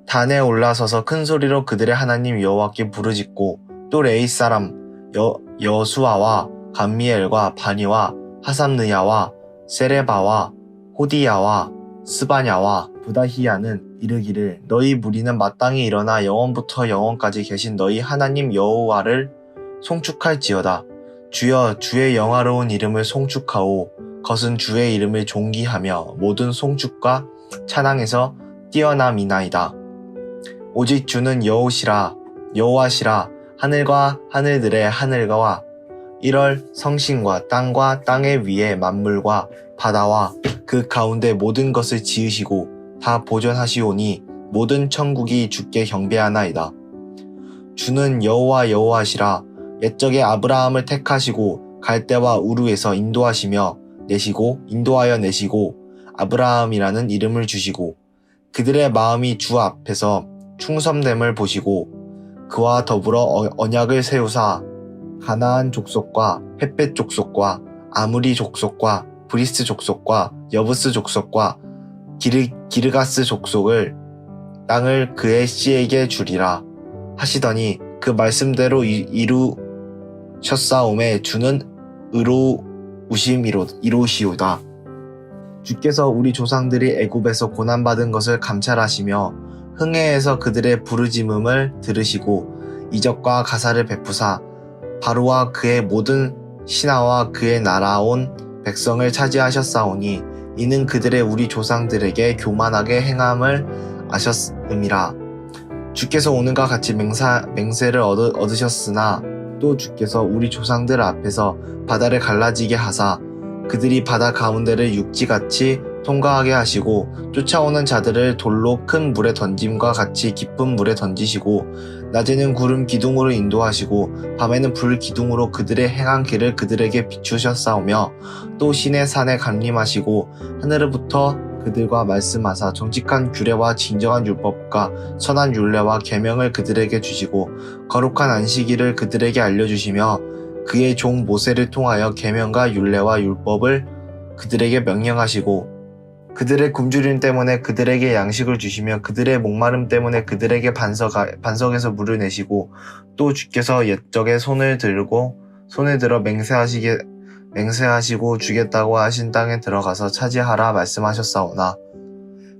D: 단에 올라서서 큰 소리로 그들의 하나님 여호와께 부르짖고 또 레위 사람 여수아와 감미엘과 바니와 하삼느야와 세레바와 호디야와 스바냐와 부다히야는 이르기를 너희 무리는 마땅히 일어나 영원부터 영원까지 계신 너희 하나님 여호와를 송축할지어다. 주여 주의 영화로운 이름을 송축하오. 것은 주의 이름을 존귀하며 모든 송축과 찬양에서 뛰어남이나이다. 오직 주는 여호와시라 하늘과 하늘들의 하늘과 1월 성신과 땅과 땅의 위에 만물과 바다와 그 가운데 모든 것을 지으시고 다 보존하시오니 모든 천국이 주께 경배하나이다. 주는 여호와시라 옛적에 아브라함을 택하시고 갈대와 우르에서 인도하여 내시고 아브라함이라는 이름을 주시고 그들의 마음이 주 앞에서 충성됨을 보시고 그와 더불어 언약을 세우사 가나안 족속과 헷벳 족속과 아무리 족속과 브리스 족속과 여부스 족속과 기르가스 족속을 땅을 그의 씨에게 주리라 하시더니 그 말씀대로 이루셨사오매 주는 이루시오다. 주께서 우리 조상들이 애굽에서 고난받은 것을 감찰하시며 흥해에서 그들의 부르짖음을 들으시고 이적과 가사를 베푸사 바로와 그의 모든 신하와 그의 나라온 백성을 차지하셨사오니 이는 그들의 우리 조상들에게 교만하게 행함을 아셨음이라. 주께서 오늘과 같이 맹세를 얻으셨으나 또 주께서 우리 조상들 앞에서 바다를 갈라지게 하사 그들이 바다 가운데를 육지같이 통과하게 하시고 쫓아오는 자들을 돌로 큰 물에 던짐과 같이 깊은 물에 던지시고 낮에는 구름 기둥으로 인도하시고 밤에는 불 기둥으로 그들의 행한 길을 그들에게 비추셨사오며 또 신의 산에 감림하시고 하늘로부터 그들과 말씀하사 정직한 규례와 진정한 율법과 선한 율례와 계명을 그들에게 주시고 거룩한 안식일을 그들에게 알려주시며 그의 종 모세를 통하여 계명과 율례와 율법을 그들에게 명령하시고 그들의 굶주림 때문에 그들에게 양식을 주시며 그들의 목마름 때문에 그들에게 반석에서 물을 내시고 또 주께서 옛적에 손을 들어 맹세하시고 주겠다고 하신 땅에 들어가서 차지하라 말씀하셨사오나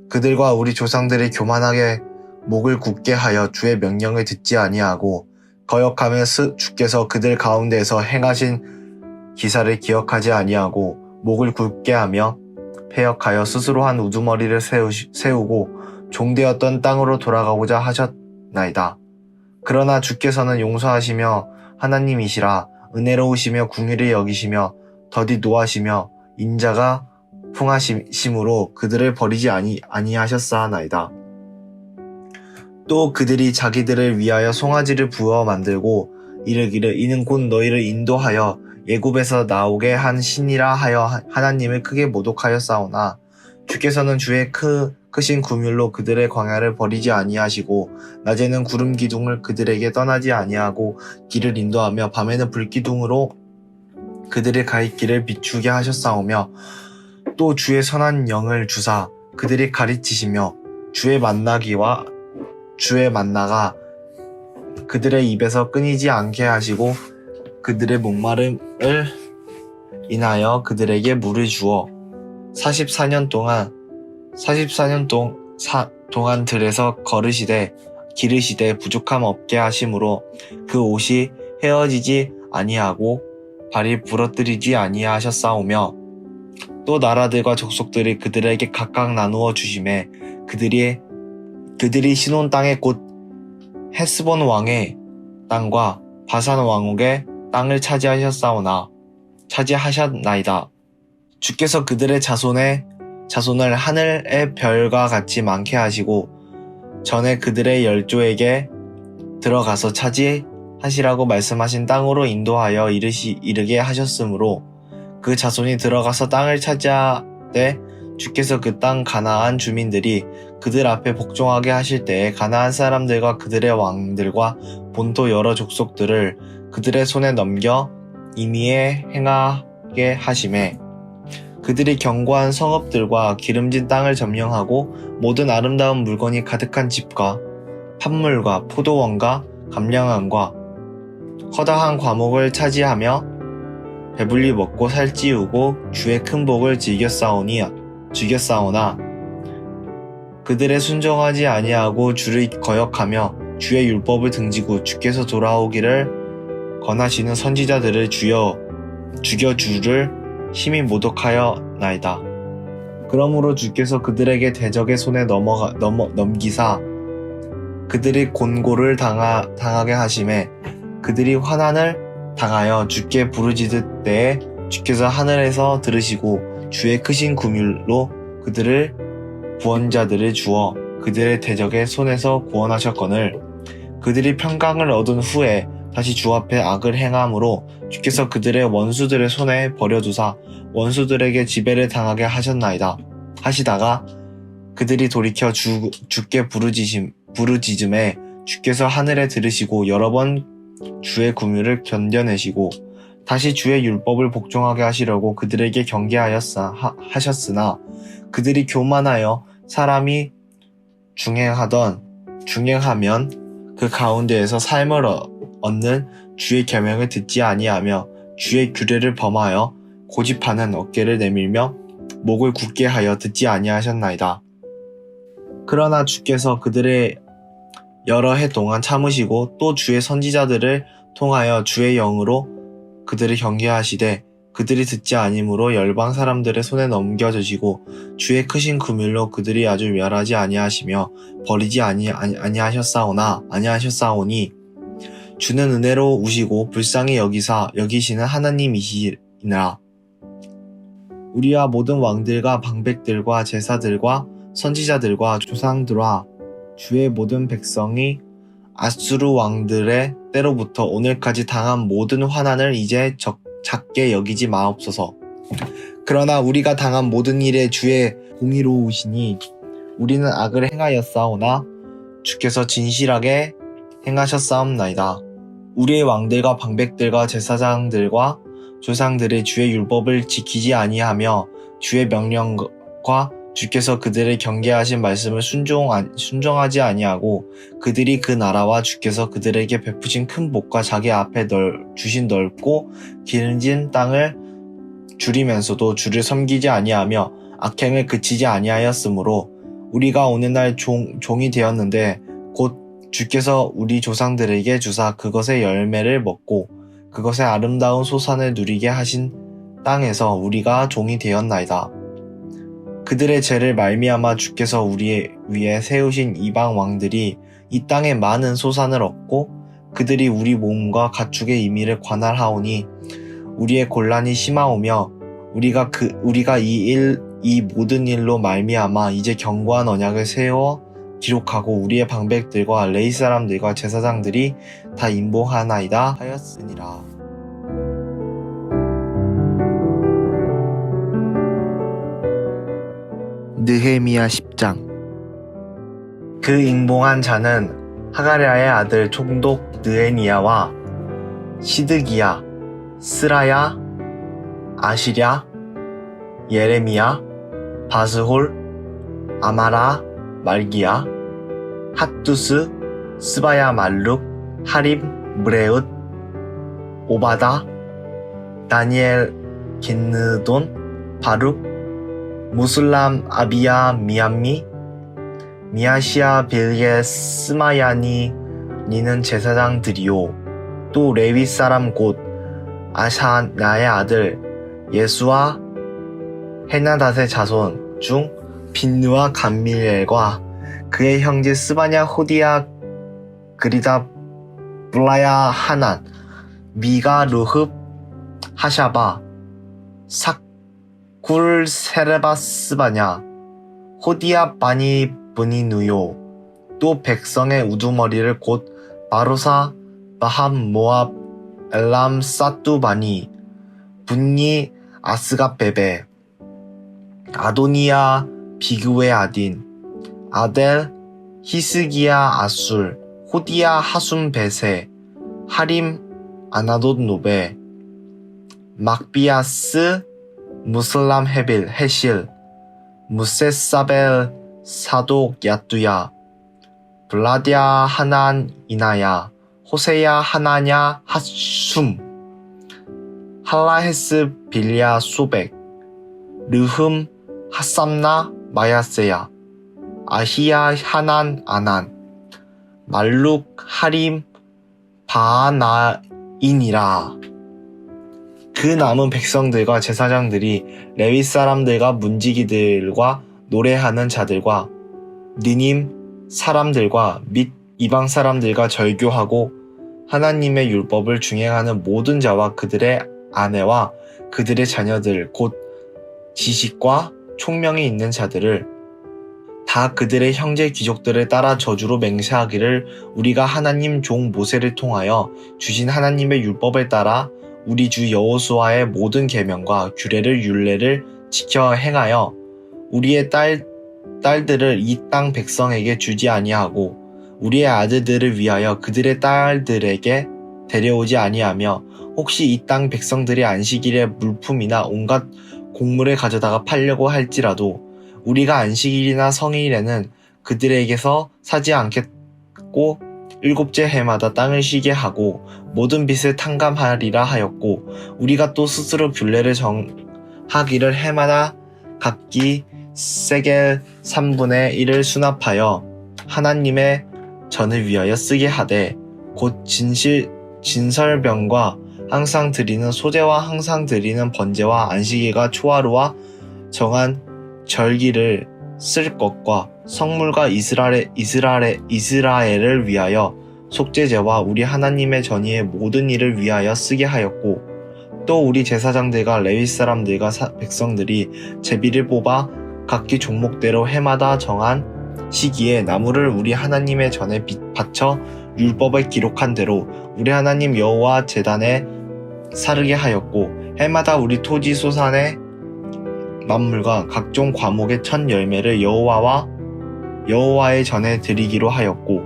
D: 그들과 우리 조상들이 교만하게 목을 굳게 하여 주의 명령을 듣지 아니하고 거역하며 주께서 그들 가운데에서 행하신 기사를 기억하지 아니하고 목을 굳게 하며 패역하여 스스로 한 우두머리를 세우고 종되었던 땅으로 돌아가고자 하셨나이다. 그러나 주께서는 용서하시며 하나님이시라 은혜로우시며 궁휼히 여기시며 더디 노하시며 인자가 풍하심으로 그들을 버리지 아니하셨사나이다. 또 그들이 자기들을 위하여 송아지를 부어 만들고 이르기를 이는 곧 너희를 인도하여 애굽에서 나오게 한 신이라 하여 하나님을 크게 모독하였사오나 주께서는 주의 크신 구휼로 그들의 광야를 버리지 아니하시고 낮에는 구름 기둥을 그들에게 떠나지 아니하고 길을 인도하며 밤에는 불기둥으로 그들의 갈 길을 비추게 하셨사오며 또 주의 선한 영을 주사 그들이 가르치시며 주의 만나가 그들의 입에서 끊이지 않게 하시고 그들의 목마름을 인하여 그들에게 물을 주어 44년 동안 들에서 기르시되 부족함 없게 하심으로 그 옷이 헤어지지 아니하고 발이 부러뜨리지 아니하셨사오며 또 나라들과 족속들이 그들에게 각각 나누어 주심에 그들이 시논 땅에 곧 헤스본 왕의 땅과 바산 왕국의 땅을 차지하셨나이다. 주께서 그들의 자손을 하늘의 별과 같이 많게 하시고 전에 그들의 열조에게 들어가서 차지하시라고 말씀하신 땅으로 인도하여 이르게 하셨으므로 그 자손이 들어가서 땅을 차지하되 주께서 그 땅 가나안 주민들이 그들 앞에 복종하게 하실 때에 가나안 사람들과 그들의 왕들과 본토 여러 족속들을 그들의 손에 넘겨 임의에 행하게 하심에 그들이 견고한 성읍들과 기름진 땅을 점령하고 모든 아름다운 물건이 가득한 집과 판물과 포도원과 감량함과 허다한 과목을 차지하며 배불리 먹고 살찌우고 주의 큰 복을 즐겼사오나 그들의 순종하지 아니하고 주를 거역하며 주의 율법을 등지고 주께서 돌아오기를 권하시는 선지자들을 죽여 주를 심히 모독하여나이다. 그러므로 주께서 그들에게 대적의 손에 넘기사 그들이 곤고를 당하게 하심에 그들이 환난을 당하여 주께 부르짖을 때에 주께서 하늘에서 들으시고 주의 크신 긍휼로 그들을 구원자들을 주어 그들의 대적의 손에서 구원하셨거늘 그들이 평강을 얻은 후에 다시 주 앞에 악을 행함으로 주께서 그들의 원수들의 손에 버려두사 원수들에게 지배를 당하게 하시다가 그들이 돌이켜 주께 부르짖음에 주께서 하늘에 들으시고 여러 번 주의 긍휼을 견뎌내시고 다시 주의 율법을 복종하게 하시려고 그들에게 하셨으나 그들이 교만하여 사람이 중행하면 그 가운데에서 삶을 얻는 주의 계명을 듣지 아니하며 주의 규례를 범하여 고집하는 어깨를 내밀며 목을 굳게 하여 듣지 아니하셨나이다. 그러나 주께서 그들의 여러 해 동안 참으시고 또 주의 선지자들을 통하여 주의 영으로 그들을 경계하시되 그들이 듣지 아니므로 열방 사람들의 손에 넘겨주시고 주의 크신 긍휼로 그들이 아주 멸하지 아니하시며 버리지 아니하셨사오니 주는 은혜로우시고 불쌍히 여기시는 하나님이시니라. 우리와 모든 왕들과 방백들과 제사들과 선지자들과 조상들과 주의 모든 백성이 아수르 왕들의 때로부터 오늘까지 당한 모든 환난을 이제 작게 여기지 마옵소서. 그러나 우리가 당한 모든 일에 주의 공의로우시니 우리는 악을 행하였사오나 주께서 진실하게 행하셨사옵나이다. 우리의 왕들과 방백들과 제사장들과 조상들이 주의 율법을 지키지 아니하며 주의 명령과 주께서 그들을 경계하신 말씀을 순종하지 아니하고 그들이 그 나라와 주께서 그들에게 베푸신 큰 복과 자기 앞에 주신 넓고 기름진 땅을 줄이면서도 주를 섬기지 아니하며 악행을 그치지 아니하였으므로 우리가 오늘날 종이 되었는데 곧 주께서 우리 조상들에게 주사 그것의 열매를 먹고 그것의 아름다운 소산을 누리게 하신 땅에서 우리가 종이 되었나이다. 그들의 죄를 말미암아 주께서 우리 위에 세우신 이방 왕들이 이 땅에 많은 소산을 얻고 그들이 우리 몸과 가축의 임의를 관할하오니 우리의 곤란이 심하오며 우리가 이 모든 일로 말미암아 이제 견고한 언약을 세워 기록하고 우리의 방백들과 레위 사람들과 제사장들이 다 임봉하나이다 하였으니라. 느헤미야 10장. 그 임봉한 자는 하가랴의 아들 총독 느헤미야와 시드기야, 스라야, 아시랴, 예레미야, 바스홀, 아마라, 말기야, 핫두스, 스바야 말룩, 하림, 무레읒, 오바다, 다니엘, 긴느돈, 바룩, 무슬람, 아비야, 미암미, 미아시아, 빌게, 스마야니 니는 제사장들이요. 또 레위 사람 곧 아샤나의 아들 예수와 헤나닷의 자손 중 빈누와 감미엘과 그의 형제 스바냐, 호디야, 그리다, 블라야, 하난, 미가, 르흡, 하샤바, 굴 세레바 스바냐, 호디야 바니 브니누요. 또 백성의 우두머리를 곧 바로사, 바함, 모압, 엘람, 사뚜바니, 분니, 아스갑베베, 아도니야, 비그웨 아딘, 아델, 히스기야 아술, 호디야 하숨 베세, 하림 아나돗 노베, 막비아스, 무슬람 헤빌 헤실, 무세사벨 사독 야뚜야, 블라디아 하난 이나야, 호세야 하나냐 하숨, 할라헤스 빌리아 소백, 르흠 하삼나 마야세야, 아히야 하난 아난, 말룩 하림 바나인이라. 그 남은 백성들과 제사장들이 레위 사람들과 문지기들과 노래하는 자들과 느님 사람들과 및 이방 사람들과 절교하고 하나님의 율법을 준행하는 모든 자와 그들의 아내와 그들의 자녀들 곧 지식과 총명이 있는 자들을 다 그들의 형제 귀족들을 따라 저주로 맹세하기를 우리가 하나님 종 모세를 통하여 주신 하나님의 율법을 따라 우리 주 여호수아의 모든 계명과 규례를 율례를 지켜 행하여 우리의 딸들을 이 땅 백성에게 주지 아니하고 우리의 아들들을 위하여 그들의 딸들에게 데려오지 아니하며 혹시 이 땅 백성들이 안식일에 물품이나 온갖 곡물을 가져다가 팔려고 할지라도 우리가 안식일이나 성일에는 그들에게서 사지 않겠고 일곱째 해마다 땅을 쉬게 하고 모든 빚을 탕감하리라 하였고 우리가 또 스스로 균례를 정하기를 해마다 각기 세겔 3분의 1을 수납하여 하나님의 전을 위하여 쓰게 하되 곧 진설병과 항상 드리는 소제와 항상 드리는 번제와 안식일과 초하루와 정한 절기를 쓸 것과 성물과 이스라엘을 위하여 속죄제와 우리 하나님의 전의의 모든 일을 위하여 쓰게 하였고 또 우리 제사장들과 레위 사람들과 백성들이 제비를 뽑아 각기 종목대로 해마다 정한 시기에 나무를 우리 하나님의 전에 바쳐 율법에 기록한 대로 우리 하나님 여호와 제단에 사르게 하였고 해마다 우리 토지 소산의 만물과 각종 과목의 첫 열매를 여호와의 전에 드리기로 하였고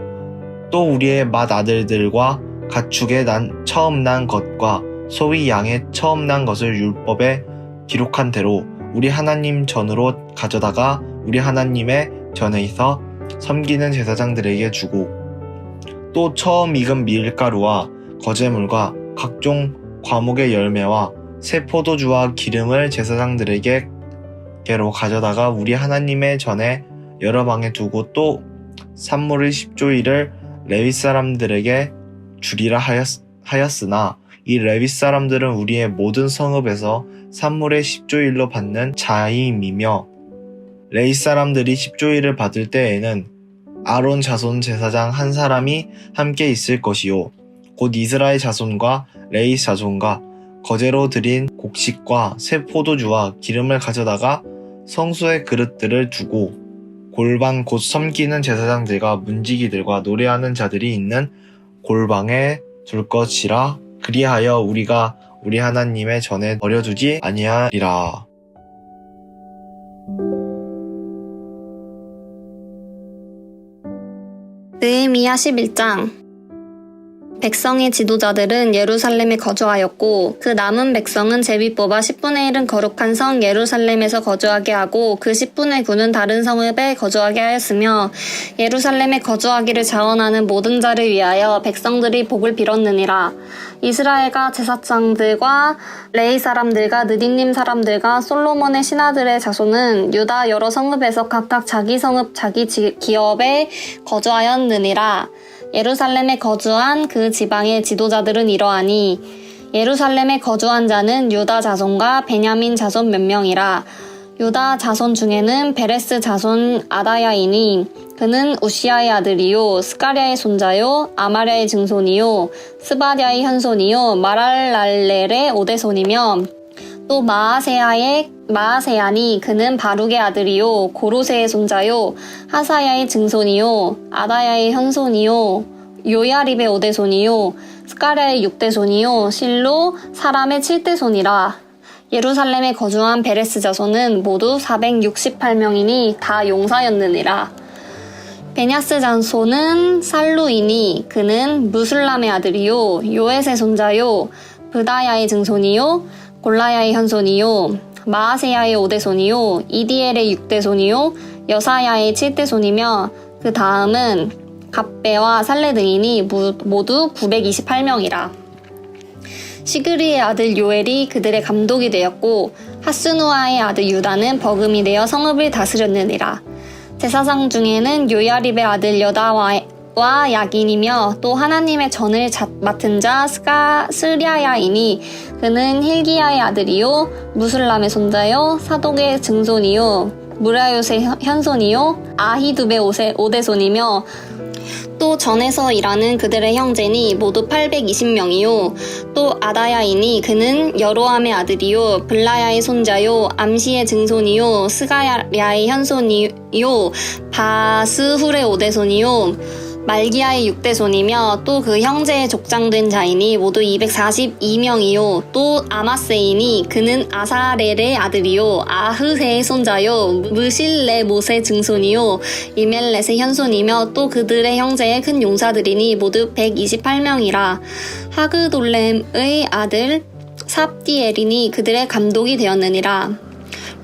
D: 또 우리의 맏아들들과 가축의 처음 난 것과 소위 양의 처음 난 것을 율법에 기록한 대로 우리 하나님 전으로 가져다가 우리 하나님의 전에서 섬기는 제사장들에게 주고 또 처음 익은 밀가루와 거제물과 각종 과목의 열매와 새 포도주와 기름을 제사장들에게로 가져다가 우리 하나님의 전에 여러 방에 두고 또 산물의 10조일을 레위 사람들에게 주리라 하였으나 이 레위 사람들은 우리의 모든 성읍에서 산물의 10조일로 받는 자임이며 레위 사람들이 10조일을 받을 때에는 아론 자손 제사장 한 사람이 함께 있을 것이요 곧 이스라엘 자손과 레위 자손과 거제로 드린 곡식과 새 포도주와 기름을 가져다가 성소의 그릇들을 두고 골방 곧 섬기는 제사장들과 문지기들과 노래하는 자들이 있는 골방에 둘 것이라. 그리하여 우리가 우리 하나님의 전에 버려두지 아니하리라.
E: 느헤미야 11장. 백성의 지도자들은 예루살렘에 거주하였고 그 남은 백성은 제비 뽑아 10분의 1은 거룩한 성 예루살렘에서 거주하게 하고 그 10분의 9는 다른 성읍에 거주하게 하였으며 예루살렘에 거주하기를 자원하는 모든 자를 위하여 백성들이 복을 빌었느니라. 이스라엘과 제사장들과 레위 사람들과 느디님 사람들과 솔로몬의 신하들의 자손은 유다 여러 성읍에서 각각 자기 성읍 자기 기업에 거주하였느니라. 예루살렘에 거주한 그 지방의 지도자들은 이러하니 예루살렘에 거주한 자는 유다 자손과 베냐민 자손 몇 명이라. 유다 자손 중에는 베레스 자손 아다야이니 그는 우시아의 아들이요 스가랴의 손자요 아마랴의 증손이요 스바랴의 현손이요 마랄랄렐의 오대손이며 또 마아세야니 그는 바룩의 아들이요 고로세의 손자요 하사야의 증손이요 아다야의 현손이요 요야립의 오대손이요 스가랴의 육대손이요 실로 사람의 7대손이라. 예루살렘에 거주한 베레스 자손은 모두 468명이니 다 용사였느니라. 베냐스 장소는 살루이니 그는 무술람의 아들이요 요엣의 손자요 브다야의 증손이요 골라야의 현손이요 마아세야의 5대손이요 이디엘의 6대손이요 여사야의 7대손이며 그 다음은 갑배와 살레 등이니 모두 928명이라. 시그리의 아들 요엘이 그들의 감독이 되었고 하스누아의 아들 유다는 버금이 되어 성읍을 다스렸느니라. 제사장 중에는 요야립의 아들 여다와 야긴이며 또 하나님의 전을 맡은 자 스랴야이니 그는 힐기야의 아들이요 무술람의 손자요 사독의 증손이요 무라요의 현손이요 아히두베 5대손이며 또 전에서 일하는 그들의 형제니 모두 820명이요 또 아다야이니 그는 여로함의 아들이요 블라야의 손자요 암시의 증손이요 스가야의 현손이요 바스훌의 5대손이요 말기야의 6대손이며 또 그 형제의 족장된 자이니 모두 242명이요 또 아마세이니 그는 아사렐의 아들이요 아흐세의 손자요 무실레못의 증손이요 이멜렛의 현손이며 또 그들의 형제의 큰 용사들이니 모두 128명이라. 하그돌렘의 아들 삽디엘이니 그들의 감독이 되었느니라.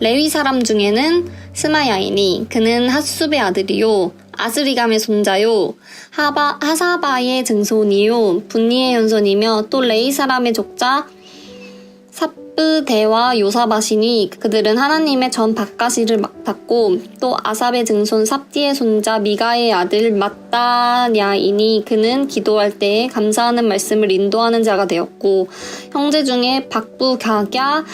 E: 레위 사람 중에는 스마야이니 그는 핫숲의 아들이요 아스리감의 손자요 하사바의 증손이요 분니의 현손이며 또 레이 사람의 족자 삽브대와 요사바시니 그들은 하나님의 전 바가시를 맡았고 또 아삽의 증손 삽디의 손자 미가의 아들 mat다냐이니 그는 기도할 때에 감사하는 말씀을 인도하는 자가 되었고 형제 중에 박부갸갸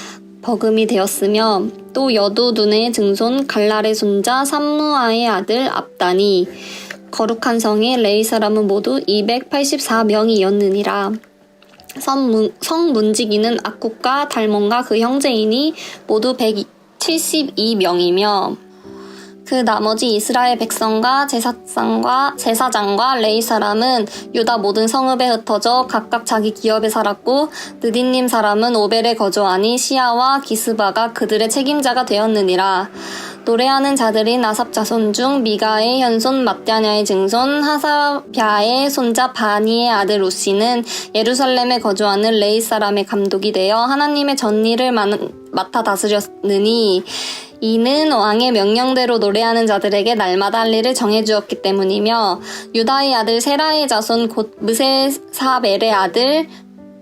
E: 버금이 되었으며 또 여두둔의 증손 갈랄의 손자 삼무아의 아들 압다니 거룩한 성의 레위 사람은 모두 284명이었느니라. 성 문지기는 악국과 달몬과 그 형제이니 모두 172명이며 그 나머지 이스라엘 백성과 제사장과 레위 사람은 유다 모든 성읍에 흩어져 각각 자기 기업에 살았고 느딘님 사람은 오벨에 거주하니 시아와 기스바가 그들의 책임자가 되었느니라. 노래하는 자들인 아삽 자손 중 미가의 현손 mat냐의 증손 하사뵤의 손자 바니의 아들 우시는 예루살렘에 거주하는 레위 사람의 감독이 되어 하나님의 전일을 맡아 다스렸느니 이는 왕의 명령대로 노래하는 자들에게 날마다 할 일을 정해주었기 때문이며 유다의 아들 세라의 자손 곧 무세사벨의 아들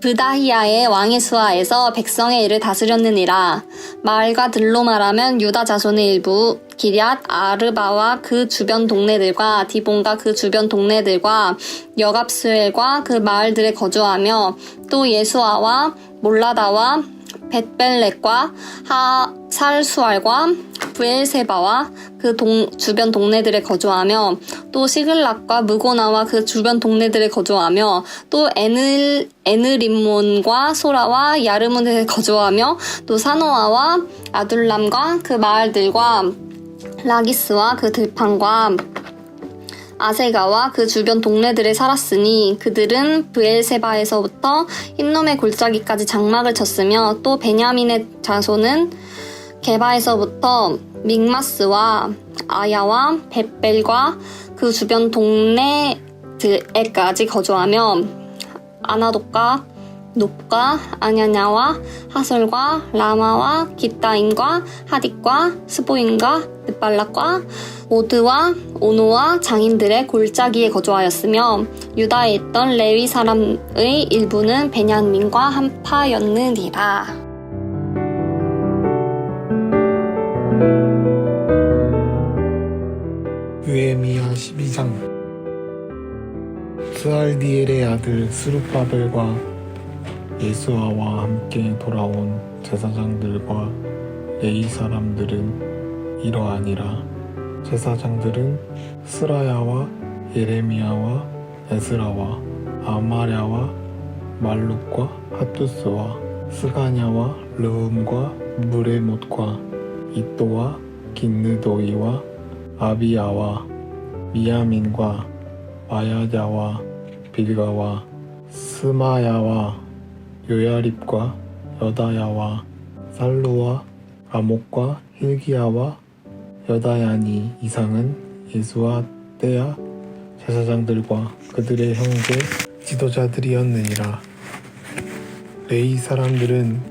E: 브다히야의 왕의 수하에서 백성의 일을 다스렸느니라. 마을과 들로 말하면 유다 자손의 일부 기럇 아르바와 그 주변 동네들과 디본과 그 주변 동네들과 여갑스엘과 그 마을들에 거주하며 또 예수아와 몰라다와 벳벨렉과 살수알과 부엘세바와 그 주변 동네들에 거주하며 또 시글락과 무고나와 그 주변 동네들에 거주하며 또 에느림몬과 소라와 야르문에 거주하며 또 사노아와 아둘람과 그 마을들과 라기스와 그 들판과 아세가와 그 주변 동네들에 살았으니 그들은 브엘세바에서부터 흰놈의 골짜기까지 장막을 쳤으며 또 베냐민의 자손은 게바에서부터 믹마스와 아야와 벳벨과 그 주변 동네들에까지 거주하며 아나돗과 놉과 아냐냐와 하솔과 라마와 기따임과 하딕과 스보임과 넷발락과 오드와 오노와 장인들의 골짜기에 거주하였으며 유다에 있던 레위 사람의 일부는 베냐민과 한파였느니라.
F: 느헤미야 12장. 스알디엘의 아들 스룹바벨과 예수아와 함께 돌아온 제사장들과 레위 사람들은 이러하니라. 제사장들은 스라야와 예레미야와 에스라와 아마랴와 말룩과 핫두스와 스가냐와 르흠과 무레못과 이또와 긴느도이와 아비야와 미야민과 마야자와 빌가와 스마야와 요야립과 여다야와 살루와 아목과 힐기야와 여다야니 이상은 예수와 때야 제사장들과 그들의 형제 지도자들이었느니라. 레위 사람들은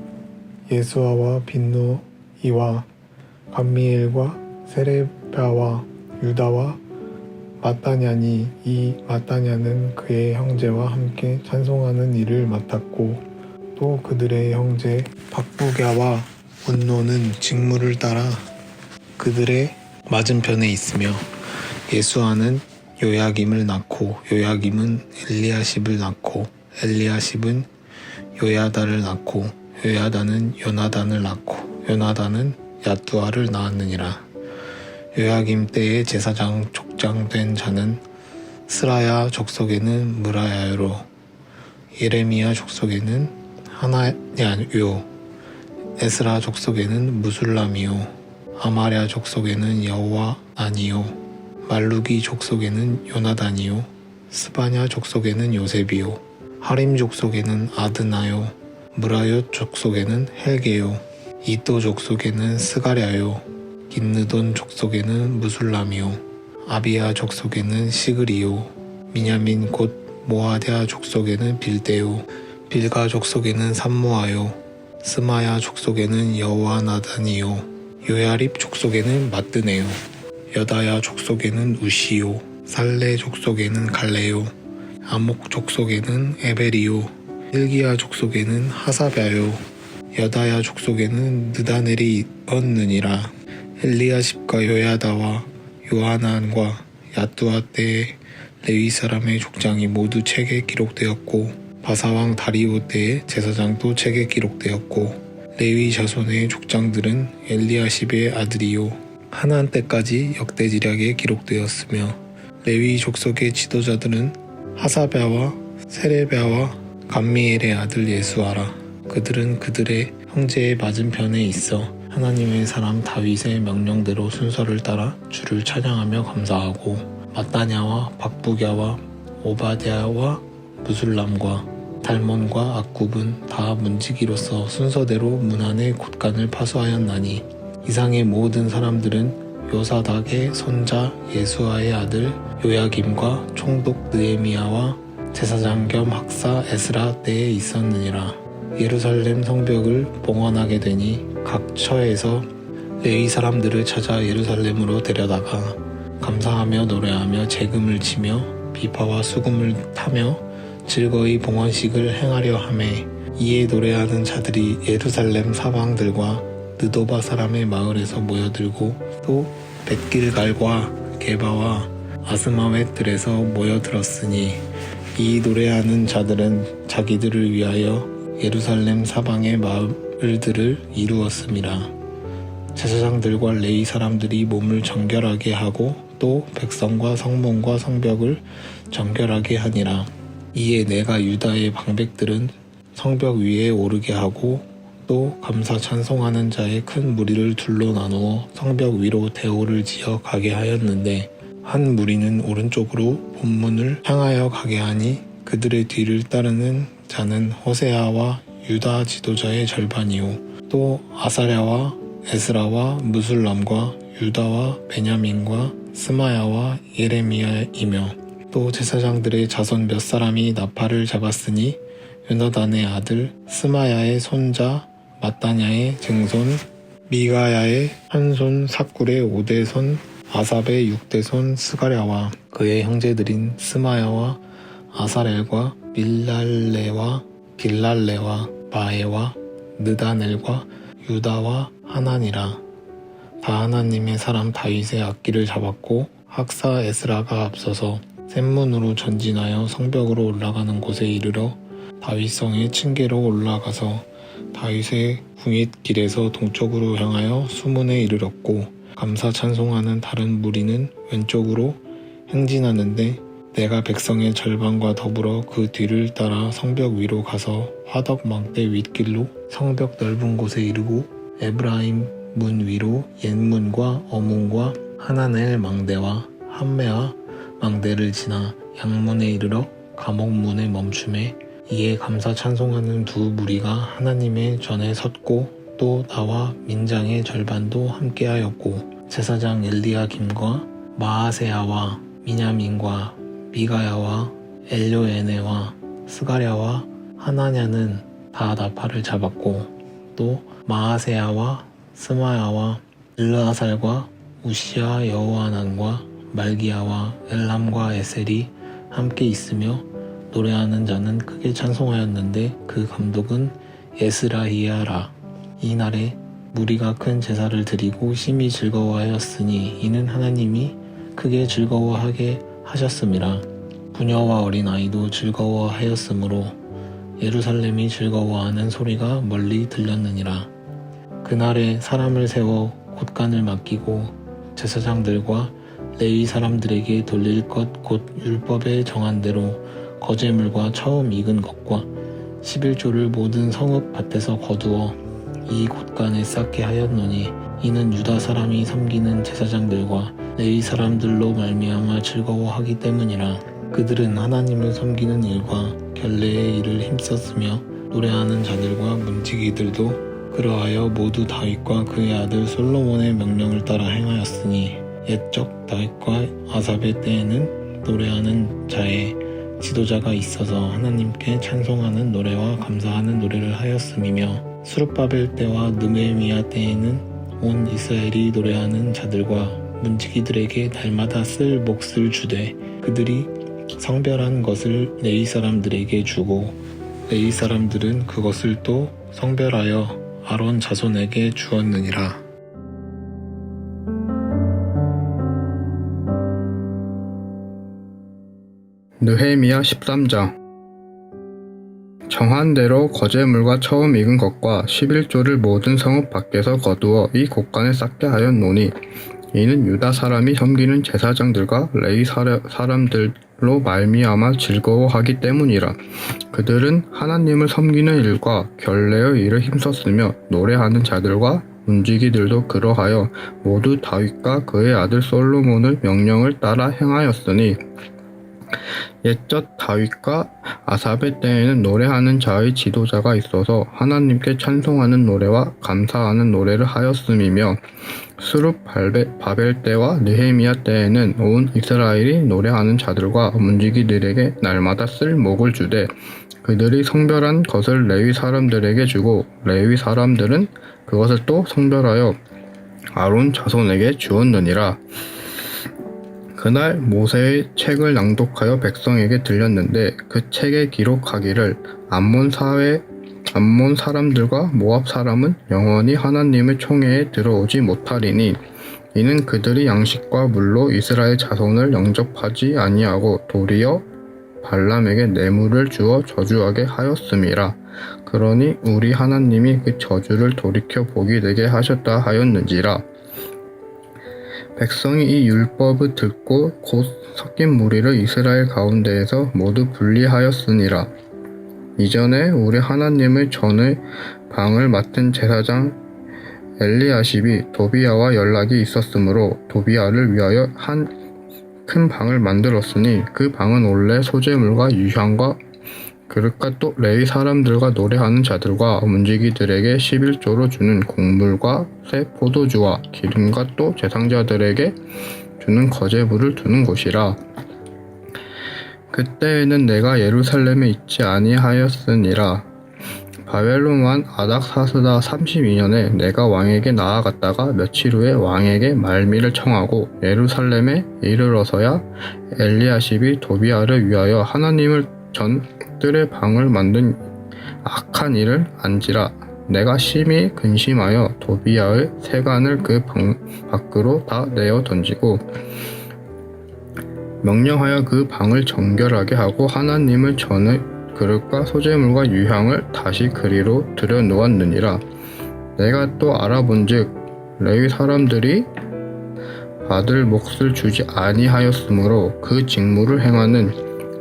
F: 예수아와 빈누이와 감미엘과 세레비아와 유다와 마따냐니, 이 마따냐는 그의 형제와 함께 찬송하는 일을 맡았고, 또 그들의 형제 박부갸와 운노는 직무를 따라 그들의 맞은편에 있으며, 예수아는 요야김을 낳고, 요야김은 엘리야십을 낳고, 엘리야십은 요야다를 낳고, 요야다는 요나단을 낳고, 요나단은 야두아를 낳았느니라. 요야김 때에 제사장 족장된 자는 스라야 족속에는 무라야요, 예레미야 족속에는 하나냐요, 에스라 족속에는 무술람이요, 아마랴 족속에는 여호와아니요, 말루기 족속에는 요나단이요, 스바냐 족속에는 요셉이요, 하림 족속에는 아드나요, 무라요 족속에는 헬게요, 이또 족속에는 스가랴요, 긴느돈 족속에는 무술람이요, 아비야 족속에는 시그리요, 미냐민 곧 모아랴 족속에는 빌대요, 빌가 족속에는 삼모아요, 스마야 족속에는 여호와나단이요, 요야립 족속에는 마뜨네요, 여다야 족속에는 우시요, 살레 족속에는 갈레요, 아목 족속에는 에베리요, 일기야 족속에는 하사랴요, 여다야 족속에는 느다넬이었느니라. 엘리야십과 요야다와 요하난과 야두아 때에 레위 사람의 족장이 모두 책에 기록되었고, 바사왕 다리오 때에 제사장도 책에 기록되었고, 레위 자손의 족장들은 엘리야십의 아들이요 하난 때까지 역대지략에 기록되었으며, 레위 족속의 지도자들은 하사랴와 세레비아와 감미엘의 아들 예수아라. 그들은 그들의 형제의 맞은편에 있어 하나님의 사람 다윗의 명령대로 순서를 따라 주를 찬양하며 감사하고, 마따냐와 박부갸와 오바댜와 무술람과 달몬과 악굽은 다 문지기로서 순서대로 문 안의 곳간을 파수하였나니, 이상의 모든 사람들은 요사닥의 손자 예수아의 아들 요야김과 총독 느헤미야와 제사장 겸 학사 에스라 때에 있었느니라. 예루살렘 성벽을 봉헌하게 되니 각 처에서 레위 사람들을 찾아 예루살렘으로 데려다가 감사하며 노래하며 재금을 치며 비파와 수금을 타며 즐거이 봉헌식을 행하려 하매, 이에 노래하는 자들이 예루살렘 사방들과 느도바 사람의 마을에서 모여들고, 또 벳길갈과 게바와 아스마웻들에서 모여들었으니, 이 노래하는 자들은 자기들을 위하여 예루살렘 사방의 마을들을 이루었음이라. 제사장들과 레위 사람들이 몸을 정결하게 하고, 또 백성과 성문과 성벽을 정결하게 하니라. 이에 내가 유다의 방백들은 성벽 위에 오르게 하고, 또 감사 찬송하는 자의 큰 무리를 둘로 나누어 성벽 위로 대오를 지어 가게 하였는데, 한 무리는 오른쪽으로 본문을 향하여 가게 하니, 그들의 뒤를 따르는 자는 호세아와 유다 지도자의 절반이요, 또 아사랴와 에스라와 무술람과 유다와 베냐민과 스마야와 예레미야이며, 또 제사장들의 자손 몇 사람이 나팔을 잡았으니, 요나단의 아들 스마야의 손자 마따냐의 증손 미가야의 한손 삭굴의 5대손 아삽의 6대손 스가랴와 그의 형제들인 스마야와 아사렐과 밀랄레와 빌랄레와 바에와 느다넬과 유다와 하난이라. 다 하나님의 사람 다윗의 악기를 잡았고, 학사 에스라가 앞서서 샘문으로 전진하여 성벽으로 올라가는 곳에 이르러 다윗성의 층계로 올라가서 다윗의 궁잇길에서 동쪽으로 향하여 수문에 이르렀고, 감사 찬송하는 다른 무리는 왼쪽으로 행진하는데, 내가 백성의 절반과 더불어 그 뒤를 따라 성벽 위로 가서 화덕 망대 윗길로 성벽 넓은 곳에 이르고, 에브라임 문 위로 옛문과 어문과 하나넬 망대와 함메아 망대를 지나 양문에 이르러 감옥문에 멈춤에, 이에 감사 찬송하는 두 무리가 하나님의 전에 섰고, 또 나와 민장의 절반도 함께하였고, 제사장 엘리야김과 마아세야와 미냐민과 미가야와 엘료에네와 스가랴와 하나냐는 다 나팔을 잡았고 또 마아세야와 스마야와 일르아살과 우시야 여호하난과 말기야와 엘람과 에셀이 함께 있으며 노래하는 자는 크게 찬송하였는데 그 감독은 예스라히야라. 이날에 무리가 큰 제사를 드리고 심히 즐거워하였으니 이는 하나님이 크게 즐거워하게 하셨음이라. 부녀와 어린아이도 즐거워하였으므로 예루살렘이 즐거워하는 소리가 멀리 들렸느니라. 그날에 사람을 세워 곳간을 맡기고 제사장들과 레위 사람들에게 돌릴 것 곧 율법에 정한 대로 거제물과 처음 익은 것과 11조를 모든 성읍 밭에서 거두어 이 곳간에 쌓게 하였노니 이는 유다 사람이 섬기는 제사장들과 레위 사람들로 말미암아 즐거워하기 때문이라. 그들은 하나님을 섬기는 일과 결례의 일을 힘썼으며 노래하는 자들과 문지기들도 그러하여 모두 다윗과 그의 아들 솔로몬의 명령을 따라 행하였으니 옛적 다윗과 아삽의 때에는 노래하는 자의 지도자가 있어서 하나님께 찬송하는 노래와 감사하는 노래를 하였음이며 수룹바벨 때와 느헤미야 때에는 온 이스라엘이 노래하는 자들과 문지기들에게 달마다 쓸 몫을 주되 그들이 성별한 것을 레위 사람들에게 주고 레위 사람들은 그것을 또 성별하여 아론 자손에게 주었느니라.
G: 느헤미야 13장. 정한 대로 거제물과 처음 익은 것과 11조를 모든 성읍 밖에서 거두어 이 곳간에 쌓게 하였노니 이는 유다 사람이 섬기는 제사장들과 레위 사람들로 말미암아 즐거워하기 때문이라. 그들은 하나님을 섬기는 일과 결례의 일을 힘썼으며 노래하는 자들과 문지기들도 그러하여 모두 다윗과 그의 아들 솔로몬의 명령을 따라 행하였으니 옛적 다윗과 아삽의 때에는 노래하는 자의 지도자가 있어서 하나님께 찬송하는 노래와 감사하는 노래를 하였음이며 수룹바벨 때와 느헤미야 때에는 온 이스라엘이 노래하는 자들과 문지기들에게 날마다 쓸 몫을 주되 그들이 성별한 것을 레위 사람들에게 주고 레위 사람들은 그것을 또 성별하여 아론 자손에게 주었느니라. 그날 모세의 책을 낭독하여 백성에게 들렸는데 그 책에 기록하기를 암몬 사람들과 모압 사람은 영원히 하나님의 총회에 들어오지 못하리니 이는 그들이 양식과 물로 이스라엘 자손을 영접하지 아니하고 도리어 발람에게 뇌물을 주어 저주하게 하였음이라. 그러니 우리 하나님이 그 저주를 돌이켜 보게 되게 하셨다 하였는지라. 백성이 이 율법을 듣고 곧 섞인 무리를 이스라엘 가운데에서 모두 분리하였으니라. 이전에 우리 하나님의 전의 방을 맡은 제사장 엘리야십이 도비야와 연락이 있었으므로 도비야를 위하여 한 큰 방을 만들었으니 그 방은 원래 소재물과 유향과 그릇과 또 레위 사람들과 노래하는 자들과 문지기들에게 11조로 주는 곡물과 새 포도주와 기름과 또 제상자들에게 주는 거제물을 두는 곳이라. 그때에는 내가 예루살렘에 있지 아니하였으니라. 바벨론 왕 아닥사스다 32년에 내가 왕에게 나아갔다가 며칠 후에 왕에게 말미를 청하고 예루살렘에 이르러서야 엘리야십이 도비야를 위하여 하나님을 전 뜰의 방을 만든 악한 일을 안지라. 내가 심히 근심하여 도비야의 세간을 그 방 밖으로 다 내어 던지고 명령하여 그 방을 정결하게 하고 하나님을 전의 그릇과 소재물과 유향을 다시 그리로 들여놓았느니라. 내가 또 알아본즉 레위 사람들이 받을 몫을 주지 아니하였으므로 그 직무를 행하는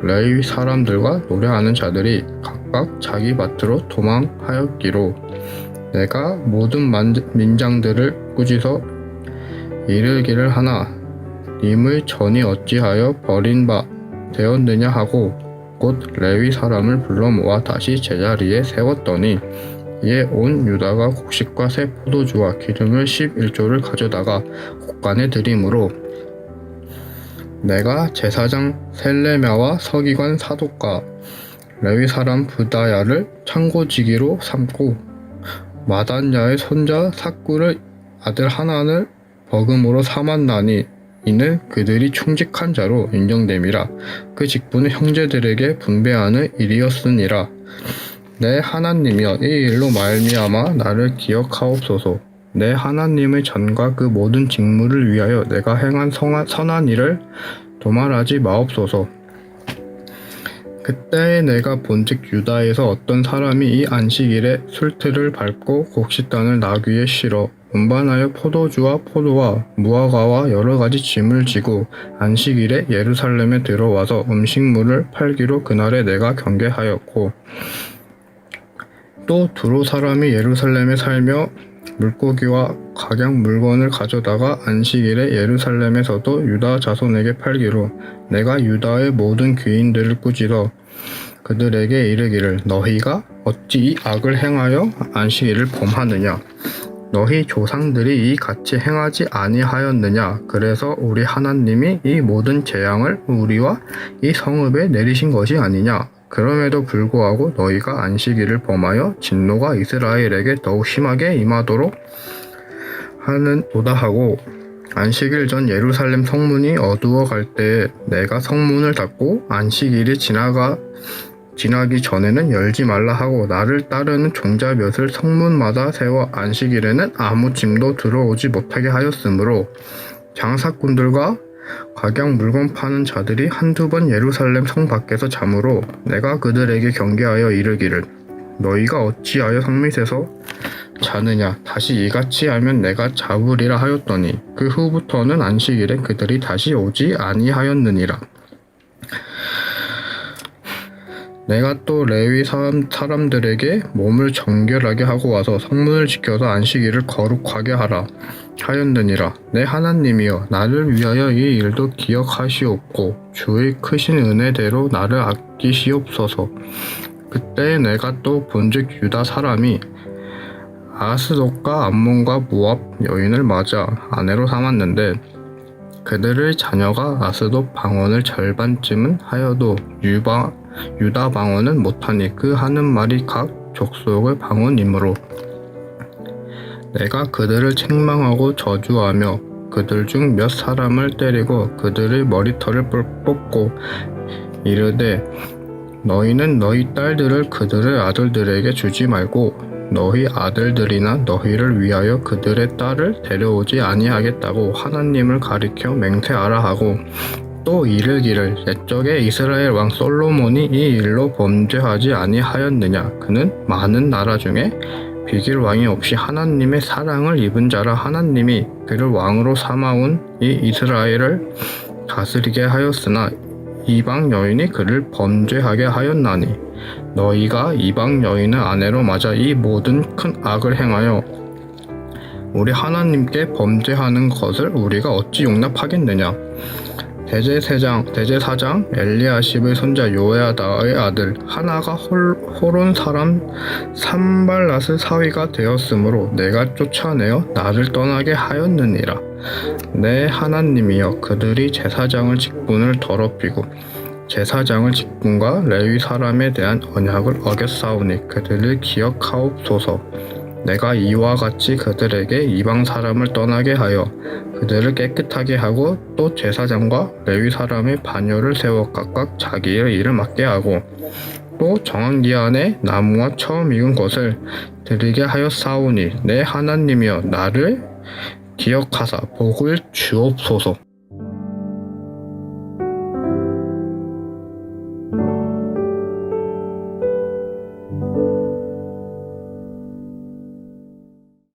G: 레위 사람들과 노래하는 자들이 각각 자기 밭으로 도망하였기로 내가 모든 민장들을 꾸짖어 이르기를 하나 님의 전이 어찌하여 버린 바 되었느냐 하고 곧 레위 사람을 불러 모아 다시 제자리에 세웠더니 이에 온 유다가 곡식과 새 포도주와 기름을 11조를 가져다가 곳간에 들이므로 내가 제사장 셀레미야와 서기관 사독과 레위 사람 부다야를 창고지기로 삼고 마단야의 손자 삭구를 아들 하난을 버금으로 삼았나니 이는 그들이 충직한 자로 인정됨이라. 그 직분은 형제들에게 분배하는 일이었으니라. 내 하나님이여, 이 일로 말미암아 나를 기억하옵소서. 내 하나님의 전과 그 모든 직무를 위하여 내가 행한 선한 일을 도말하지 마옵소서. 그때에 내가 본즉 유다에서 어떤 사람이 이 안식일에 술틀을 밟고 곡식단을 나귀에 실어 운반하여 포도주와 포도와 무화과와 여러 가지 짐을 지고 안식일에 예루살렘에 들어와서 음식물을 팔기로 그날에 내가 경계하였고, 또 두로 사람이 예루살렘에 살며 물고기와 각양 물건을 가져다가 안식일에 예루살렘에서도 유다 자손에게 팔기로 내가 유다의 모든 귀인들을 꾸짖어 그들에게 이르기를, 너희가 어찌 이 악을 행하여 안식일을 범하느냐? 너희 조상들이 이 같이 행하지 아니하였느냐? 그래서 우리 하나님이 이 모든 재앙을 우리와 이 성읍에 내리신 것이 아니냐? 그럼에도 불구하고 너희가 안식일을 범하여 진노가 이스라엘에게 더욱 심하게 임하도록 하는도다 하고, 안식일 전 예루살렘 성문이 어두워 갈 때에 내가 성문을 닫고 안식일이 지나기 전에는 열지 말라 하고 나를 따르는 종자 몇을 성문마다 세워 안식일에는 아무 짐도 들어오지 못하게 하였으므로 장사꾼들과 각양 물건 파는 자들이 한두 번 예루살렘 성 밖에서 자므로 내가 그들에게 경계하여 이르기를, 너희가 어찌하여 성밑에서 자느냐? 다시 이같이 하면 내가 잡으리라 하였더니 그 후부터는 안식일에 그들이 다시 오지 아니하였느니라. 내가 또 레위 사람들에게 몸을 정결하게 하고 와서 성문을 지켜서 안식일을 거룩하게 하라 하였느니라. 내 하나님이여, 나를 위하여 이 일도 기억하시옵고 주의 크신 은혜대로 나를 아끼시옵소서. 그때 내가 또 본즉 유다 사람이 아스돗과 암몬과 모압 여인을 맞아 아내로 삼았는데 그들의 자녀가 아스돗 방언을 절반쯤은 하여도 유다 방언은 못하니 그 하는 말이 각 족속의 방언이므로 내가 그들을 책망하고 저주하며 그들 중 몇 사람을 때리고 그들의 머리털을 뽑고 이르되, 너희는 너희 딸들을 그들의 아들들에게 주지 말고 너희 아들들이나 너희를 위하여 그들의 딸을 데려오지 아니하겠다고 하나님을 가리켜 맹세하라 하고, 또 이르기를, 옛적에 이스라엘 왕 솔로몬이 이 일로 범죄하지 아니하였느냐? 그는 많은 나라 중에 비길 왕이 없이 하나님의 사랑을 입은 자라. 하나님이 그를 왕으로 삼아온 이 이스라엘을 다스리게 하였으나 이방 여인이 그를 범죄하게 하였나니, 너희가 이방 여인을 아내로 맞아 이 모든 큰 악을 행하여 우리 하나님께 범죄하는 것을 우리가 어찌 용납하겠느냐? 대제사장 엘리야십의 손자 요야다의 아들 하나가 호론 사람 산발랏의 사위가 되었으므로 내가 쫓아내어 나를 떠나게 하였느니라. 내 하나님이여, 그들이 제사장을 직분을 더럽히고 제사장을 직분과 레위 사람에 대한 언약을 어겼사오니 그들을 기억하옵소서. 내가 이와 같이 그들에게 이방 사람을 떠나게 하여 그들을 깨끗하게 하고 또 제사장과 레위 사람의 반열을 세워 각각 자기의 일을 맡게 하고 또 정한 기한에 나무와 처음 익은 것을 드리게 하였사오니 내 하나님이여, 나를 기억하사 복을 주옵소서.